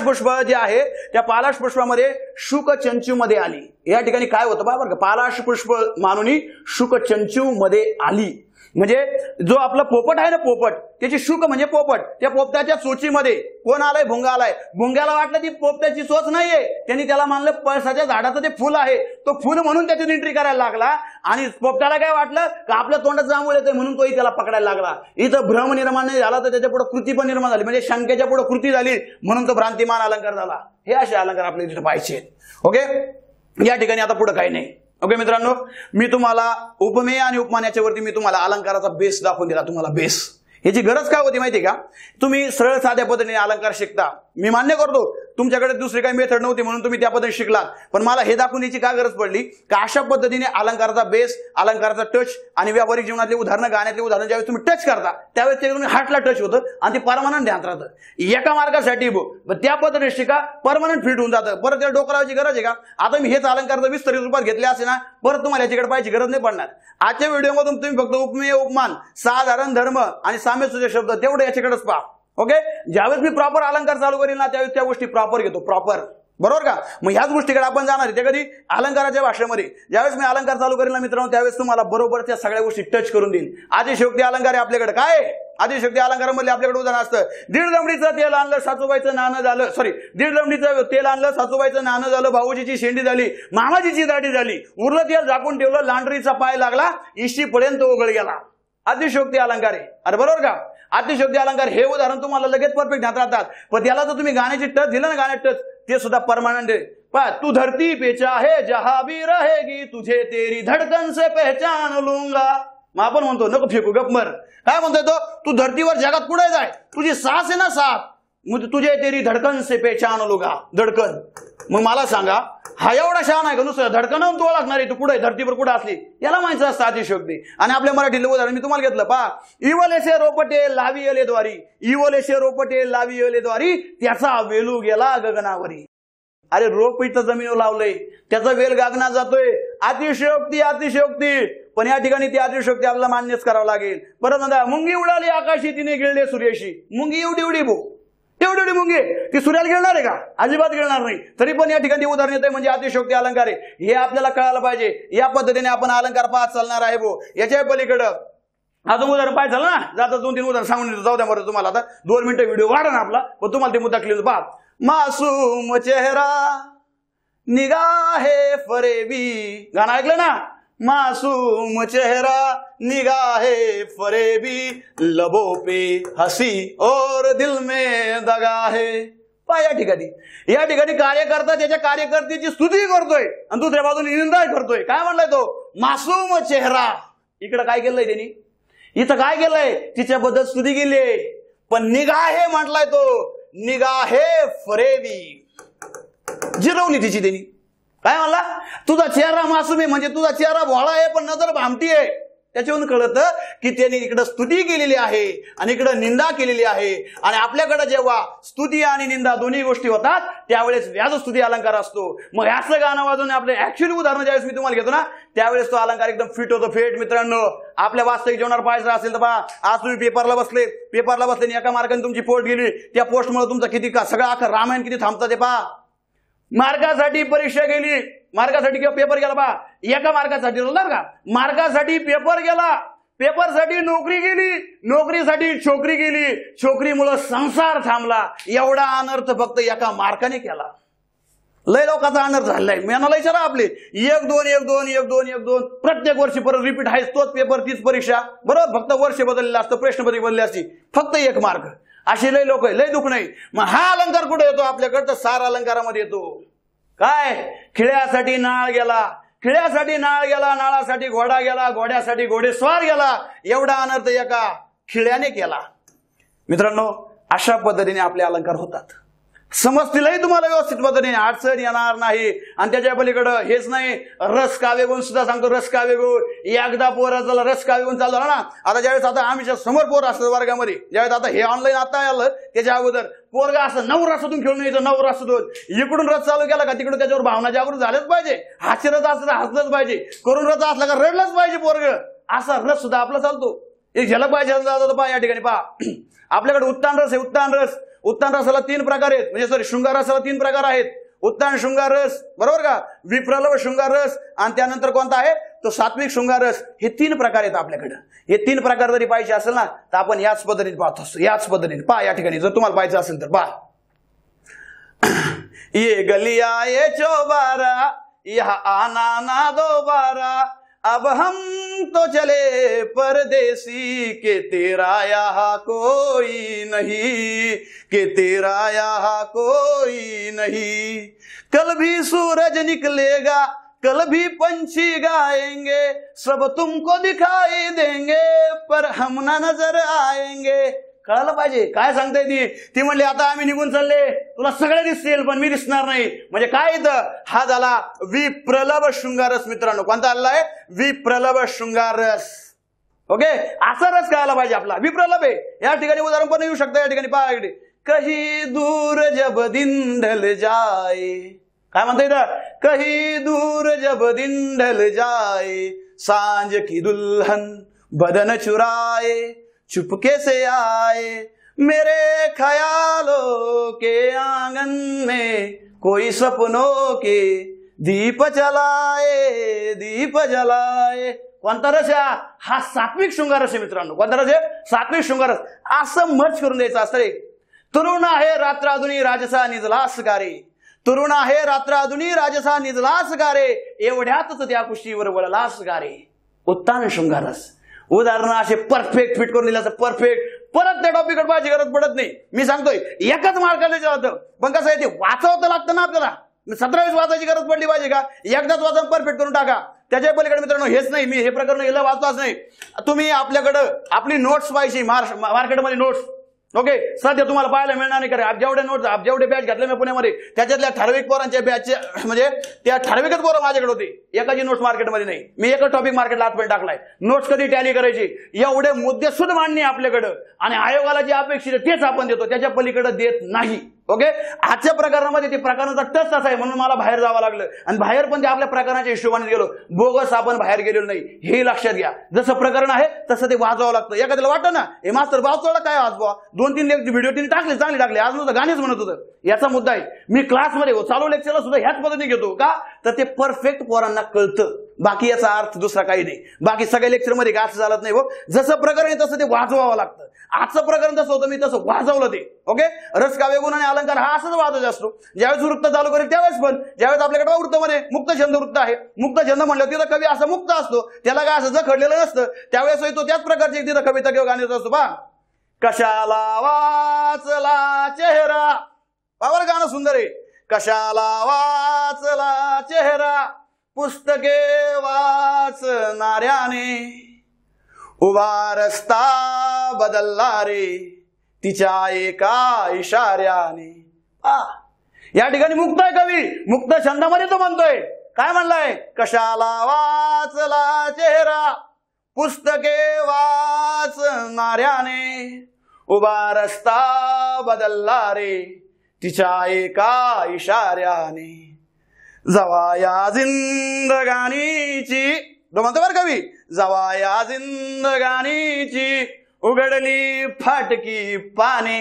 पुष्प जे आहे त्या पालाश पुष्पामध्ये शुकचंचू मध्ये आली. या ठिकाणी काय होतं बरं का, पालाश पुष्प मानुनी शुकचंचू मध्ये आली. म्हणजे जो आपला पोपट आहे ना, पोपट त्याची शुक म्हणजे पोपट, त्या पोपटाच्या चोचीमध्ये कोण आलाय, भुंगा आलाय. भुंग्याला वाटलं ती पोपटाची चोच नाहीये, त्यांनी त्याला मानलं पळसाच्या झाडाचं ते फुल आहे, तो फुल म्हणून त्याच्यात एंट्री करायला लागला. आणि पोपटाला काय वाटलं का आपल्या तोंडात जांभूळ येते म्हणून तोही त्याला पकडायला लागला. इथं भ्रम निर्माण नाही झाला तर त्याच्या पुढे कृती पण निर्माण झाली, म्हणजे शंकेच्या पुढे कृती झाली म्हणून तो भ्रांतिमान अलंकार झाला. हे असे अलंकार आपल्याला तिथे पाहिजे. ओके, या ठिकाणी आता पुढे काही नाही. ओके मित्रांनो, मी तुम्हाला उपमेय आणि उपमान याच्यावरती मी तुम्हाला अलंकाराचा बेस दाखवून दिला. तुम्हाला बेस याची गरज काय होती माहिती का, तुम्ही सरळ साध्या पद्धतीने अलंकार शिकता. मी मान्य करतो तुमच्याकडे दुसरी काही मेथड नव्हती म्हणून तुम्ही त्या पद्धतीने शिकलात, पण मला हे दाखवून याची काय गरज पडली का अशा पद्धतीने अलंकाराचा बेस, अलंकाराचा टच आणि व्यावहारिक जीवनातले उदाहरणं, गाण्यातले उदाहरण ज्यावेळेस तुम्ही टच करता त्यावेळेस ते तुम्ही हार्टला टच होतं आणि ते परमनंट ध्यान राहतं. एका मार्गासाठी त्या पद्धतीने शिका, परमनंट फिट होऊन जातं. परत त्याला डोकं लावायची गरज आहे का? आता मी हेच अलंकार विस्तरित रूपात घेतले असे ना, परत तुम्हाला याच्याकडे पाहायची गरज नाही पडणार. आजच्या व्हिडिओमधून तुम्ही फक्त उपमेय, उपमान, साधारण धर्म आणि साम्यसूचक शब्द तेवढे याच्याकडेच पहा. ओके, ज्यावेळेस मी प्रॉपर अलंकार चालू करेल ना त्यावेळेस त्या गोष्टी प्रॉपर घेतो, प्रॉपर. बरोबर का? मग ह्याच गोष्टीकडे आपण जाणार आहे. ते कधी अलंकाराच्या भाषेमध्ये ज्यावेळेस मी अलंकार चालू करेल ना मित्रांनो, त्यावेळेस तुम्हाला बरोबर त्या सगळ्या गोष्टी टच करून देईल. आदिशयोक्ती अलंकार आहे आपल्याकडे. काय आदिशयोक्ती अलंकारामध्ये आपल्याकडे उदाहरण असतं, दीड दमडीचं तेल आणलं सासूबाईचं नाणं झालं, दीड दमडीचं तेल आणलं सासूबाईचं नाणं झालं, भाऊजीची शेंडी झाली, मामाजीची दाढी झाली, उरलं तेल झाकून ठेवलं, लांडरीचा पाय लागला, इशीपर्यंत ओघळ गेला. अतिशयोक्ती अलंकार आहे. अरे बरोबर का? अतिशयोक्ती अलंकार हे उदाहरण तुम्हाला लगेच परफेक्ट ध्यानात राहतात, पण त्याला जर तुम्ही गाण्याची टच दिलं ना, गाण्यात टच, ते सुद्धा परमानंट आहे. पहा, तू धरती पे चाहे जहां भी रहेगी, तुझे तेरी धडकन से पहचान लूंगा. मग आपण म्हणतो नको फेकू गपमर. काय म्हणतोय तो, तू धरतीवर जगात पुढे जाय, तुझी सास आहे ना साथ, तुझे तेरी धडकन से पहचान लूंगा. धडकन. मग मला सांगा, हा एवढा शहाणा आहे का नुसतं धडकन तो लागणार आहे, तू कुठे धरतीवर कुठे असली, याला माहिती असतं अतिशयोक्ती. आणि आपल्या मराठीतलं उदाहरण मी तुम्हाला घेतलं. पहा, इवलेसे रोपटे लावी अले द्वारी, इवलेसे रोपटे लावी अले द्वारी, त्याचा वेलू गेला गगनावरी. अरे रोप इथं जमिनीवर लावलंय, त्याचा वेल गगनात जातोय. अतिशयोक्ती, अतिशयोक्ती. पण या ठिकाणी ती अतिशयोक्ती आपल्याला मान्यच करावं लागेल. परत म्हणता, मुंगी उडाली आकाशी तिने गिळले सूर्यशी. मुंगी एवढी एवढी एवढी मुंगी ती सूर्याला गिळणार आहे का? अजिबात गिळणार नाही. तरी पण या ठिकाणी उदाहरण येते म्हणजे अतिशयोक्ती अलंकार आहे. हे आपल्याला कळायला पाहिजे. या पद्धतीने आपण अलंकार पाहत चालणार आहे. याच्या पलीकडं अजून उदाहरण पाहिजे झालं ना, जाता 2-3 उदाहरण सांगून जाऊ द्या बरं तुम्हाला. आता 2 मिनिटं व्हिडिओ वाढा ना आपला, पण तुम्हाला ते मुद्दा क्लिअर. पहा, मासूम चेहरा निगाहे फरेबी. गाणं ऐकलं ना? मासूम चेहरा निगाहे फरेबी, लबों पे हंसी और दिल में दगा है. पहा, या ठिकाणी कार्यकर्ता त्याच्या कार्यकर्त्याची स्तुती करतोय आणि दुसऱ्या बाजूने निंदा करतोय. काय म्हणलाय तो? मासूम चेहरा. इकडे काय केलंय त्यांनी? इथं काय केलंय? तिच्याबद्दल स्तुती केली, पण निगाहे म्हटलाय तो. निगाहे फरेबी, जिरवली तिची त्यांनी. काय म्हणला? तुझा चेहरा मासूम आहे म्हणजे तुझा चेहरा भोळा आहे पण नजर भामटी आहे. त्याच्यावरून कळतं की त्यांनी इकडं स्तुती केलेली आहे आणि इकडं निंदा केलेली आहे. आणि आपल्याकडे जेव्हा स्तुती आणि निंदा दोन्ही गोष्टी होतात त्यावेळेस व्याज स्तुती अलंकार असतो. मग असं गाणं वाजवून आपले ऍक्च्युअली उदाहरण ज्यावेळेस मी तुम्हाला घेतो ना त्यावेळेस तो अलंकार एकदम फिट होतो. फिट मित्रांनो, आपल्या वास्तविक जीवनावर पाहायचं असेल तर पहा, आज तुम्ही पेपरला बसले आणि एका मार्गाने तुमची पोस्ट गेली, त्या पोस्टमुळे तुमचा किती सगळं अख्खं रामायण किती थांबतं ते पहा. मार्कासाठी परीक्षा गेली, मार्कासाठी किंवा पेपर गेला पहा, एका मार्कासाठी का मार्कासाठी पेपर गेला, पेपरसाठी नोकरी गेली, नोकरीसाठी छोकरी गेली, छोकरीमुळे संसार थांबला. एवढा अनर्थ फक्त एका मार्काने केला. लय लोकांचा अनर्थ झालाय. मेनाला विचारा आपले 1-2 प्रत्येक वर्षी परत रिपीट आहे तोच पेपर तीच परीक्षा. बरोबर, फक्त वर्ष बदललेलं असतं, प्रश्नपत्रिका बदलली असती, फक्त 1 मार्क. असे लय लोक, लय दुःख नाही. मग हा अलंकार कुठे येतो आपल्याकडे? तर सार अलंकारामध्ये येतो. काय? खिळ्यासाठी नाळ गेला, खिळ्यासाठी नाळ गेला, नाळासाठी घोडा गेला, घोड्यासाठी घोडेस्वार गेला. एवढा अनर्थ एका खिळ्याने केला. मित्रांनो, अशा पद्धतीने आपले अलंकार होतात. समजतीलही तुम्हाला व्यवस्थित पद्धतीने, अडचण येणार नाही. आणि त्याच्या पलीकडं हेच नाही, रस काव्य गुण सुद्धा सांगतो. रस काव्य गुण एकदा पोराचा रस काव्य गुण चालू झाला ना, आता ज्यावेळेस आता आम्ही समोर पोर असतात वर्गामध्ये, ज्यावेळेस आता हे ऑनलाईन आता आलं त्याच्या अगोदर पोरगा असं 9 रसातून खेळून यायचं, 9 रसातून इकडून रस चालू केला का तिकडून त्याच्यावर भावना जागृत झाल्याच पाहिजे. हास्य रस असला हसलंच पाहिजे, करून रस असला का रडलंच पाहिजे पोरग. असा रस सुद्धा आपला चालतो. एक झलक पाहिजे पहा या ठिकाणी पहा. आपल्याकडे उत्तान रस आहे. उत्तान रसाला 3 प्रकार आहेत, म्हणजे सॉरी शृंगार रसाला 3 प्रकार आहेत. उत्तान शृंगार रस, बरोबर का, विप्रलभ शृंगार रस, आणि त्यानंतर कोणता आहे तो सात्विक शृंगार रस. हे 3 प्रकार आहेत आपल्याकडे. हे 3 प्रकार जरी पाहिजे असेल ना तर आपण याच पद्धतीने पाहत असतो. याच पद्धतीने पहा या ठिकाणी जर तुम्हाला पाहिजे असेल तर पहा. ये गलिया ये चौबारा यहाँ आना ना दोबारा, अब हम तो चले परदेसी के तेरा यहाँ कोई नहीं, के तेरा यहाँ कोई नहीं. कल भी सूरज निकलेगा, कल भी पंछी गाएंगे, सब तुमको दिखाई देंगे पर हम ना नजर आएंगे. कळायला पाहिजे काय सांगताय ती म्हणली आता आम्ही निघून चालले, तुला सगळे दिसतील पण मी दिसणार नाही. म्हणजे काय इथं हा झाला विप्रलभ शृंगारस. मित्रांनो, कोणता आलेला आहे? विप्रलभ शृंगारस. ओके, असा रस कळायला पाहिजे आपला. विप्रलभ आहे. या ठिकाणी उदाहरण पण येऊ शकतं. या ठिकाणी पहा इकडे, कही दूर जब दिन ढल जाए, काय म्हणता इथं? कही दूर जब दिन ढल जाए, सांझ की दुल्हन बदन चुराए, चुपके से आए, मेरे ख्यालों के आंगन में कोई सपनों के दीप जलाए, दीप जलाए. कोणता रस आहे हा? सात्विक शृंगार रस आहे मित्रांनो. कोणता रस आहे? सात्विक शृंगार रस. असं मर्ज करून द्यायचं असतं. तरुण आहे रात्राधुनी राजसा निजलास गारे, तरुण आहे रात्राधुनी राजसा निजलास गारे, एवढ्यातच त्या कुशीवर वळलास गारे. उत्तान शृंगार रस. उदाहरण असे परफेक्ट फिट करून दिलं, परफेक्ट. परत त्या टॉपिकवर पाहिजे गरज पडत नाही. मी सांगतोय एकच मार्काला होतं, पण कसं आहे ते वाचवतं लागतं ना आपल्याला. 17 वाचायची गरज पडली पाहिजे का? एकदाच वाचून परफेक्ट करून टाका. त्याच्या पलीकडे मित्रांनो हेच नाही, मी हे प्रकरण याला वाचताच नाही. तुम्ही आपल्याकडं आपली नोट्स पाहिजे मार्केटमध्ये नोट्स. ओके, सध्या तुम्हाला पाहायला मिळणार नाही. कारण जेवढे नोट्स जेवढे बॅच घातले मी पुण्यामध्ये त्याच्यातल्या ठराविक पोरांच्या बॅचचे म्हणजे त्या ठराविकच पोरं माझ्याकडे होते. एकाची नोट्स मार्केटमध्ये नाही. मी एकच टॉपिक मार्केटला आजपर्यंत टाकलाय. नोट्स कधी टॅली करायची एवढे मुद्दे सुद्धा मांडणे आपल्याकडं, आणि आयोगाला जे अपेक्षित आहे तेच आपण देतो, त्याच्या पलीकडे देत नाही. ओके, आजच्या प्रकरणामध्ये ते प्रकरणाचा टच असा आहे म्हणून मला बाहेर जावं लागलं, आणि बाहेर पण ते आपल्या प्रकरणाच्या हिशोबाने गेलो. बोगस आपण बाहेर गेलेलो नाही, हे लक्षात घ्या. जसं प्रकरण आहे तसं ते वाजवावं लागतं. एखाद्याला वाटतं ना हे मास्तर वाजवायला काय वाजवा, 2-3 व्हिडिओ तिने टाकले, चांगले टाकले, आज नुसतं गाणीच म्हणत होतं. याचा मुद्दा आहे. मी क्लासमध्ये चालू लेक्चरला सुद्धा ह्याच पद्धतीने घेतो का, तर ते परफेक्ट पोरांना कळतं. बाकी याचा अर्थ दुसरा काही नाही. बाकी सगळ्या लेक्चरमध्ये का असं चालत नाही. जसं प्रकरण आहे तसं ते वाजवावं लागतं. आजचं प्रकरण तसं होतं, मी तसं वाजवलं ते. ओके, रस काव्य गुण आणि अलंकार हा असंच वाजत असतो. ज्यावेळेस वृत्त चालू करेल त्यावेळेस पण, ज्यावेळेस आपल्याकडे वृत्तमध्ये मुक्त छंद वृत्त आहे, मुक्त छंद म्हणलं तिथं कवी असं मुक्त असतो, त्याला काय असं जखडलेलं नसतं. त्यावेळेस तो त्याच प्रकारची तिथं कविता किंवा गाणी असतो. पहा, कशाला वाचला चेहरा, पावर गाणं सुंदर आहे. कशाला वाचला चेहरा पुस्तके वाचणाऱ्याने, उभा रस्ता बदलला रे तिच्या एका इशाऱ्याने. या ठिकाणी मुक्त आहे कवी, मुक्त छंदामध्ये तो म्हणतोय. काय म्हणलाय? कशाला वाचला चेहरा पुस्तके वाचणाऱ्याने उभा रस्ता बदलला रे तिच्या एका इशाऱ्याने. जवा या जिंदगानीची म्हणतो बरं कवी, जवा या जिंदगानीची उघडली फाटकी पाने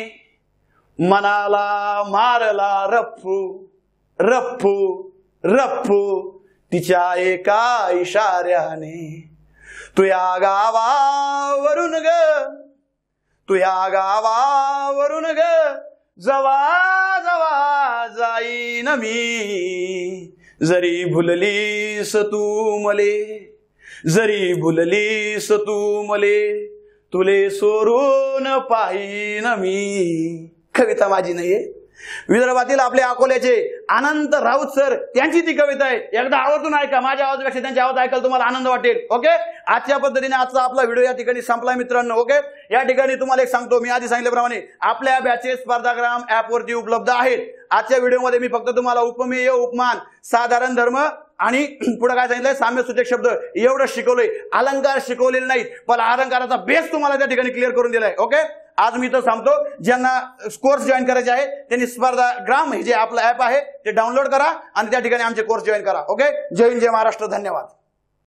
मनाला मारला रफ्फू रफ्फू रफ्फू तिच्या एका इशाऱ्याने. तुया गावावरून ग तुया गावावरून ग जवा जवा जाईन मी. जरी भुललीस तू मले जरी भुललीस तू मले तुले सोडून पाहीन मी. कविता माझी नाहीये, विदर्भातील आपल्या अकोल्याचे अनंत राऊत सर त्यांची ती कविता आहे. एकदा आवर्जून ऐका, माझ्या आवाजापेक्षा त्यांच्या आवाज ऐकायला तुम्हाला आनंद वाटेल. ओके, आजच्या पद्धतीने आजचा आपला व्हिडिओ या ठिकाणी संपला मित्रांनो. ओके, या ठिकाणी तुम्हाला एक सांगतो, मी आधी सांगितल्याप्रमाणे आपल्या बॅचेस स्पर्धाग्राम ऍपवरती उपलब्ध आहेत. आजच्या व्हिडिओमध्ये मी फक्त तुम्हाला उपमेय, उपमान, साधारण धर्म आणि पुढे काय सांगितलंय, साम्यसूचक शब्द एवढं शिकवलंय. अलंकार शिकवलेले नाहीत, पण अलंकाराचा बेस तुम्हाला त्या ठिकाणी क्लिअर करून दिलाय. ओके, आज मी तर सांगतो, ज्यांना कोर्स जॉईन करायचे आहे त्यांनी स्पर्धाग्राम हे जे आपलं ऍप आहे ते डाउनलोड करा आणि त्या ठिकाणी आमचे कोर्स जॉईन करा. ओके, जय हिंद, जय महाराष्ट्र, धन्यवाद.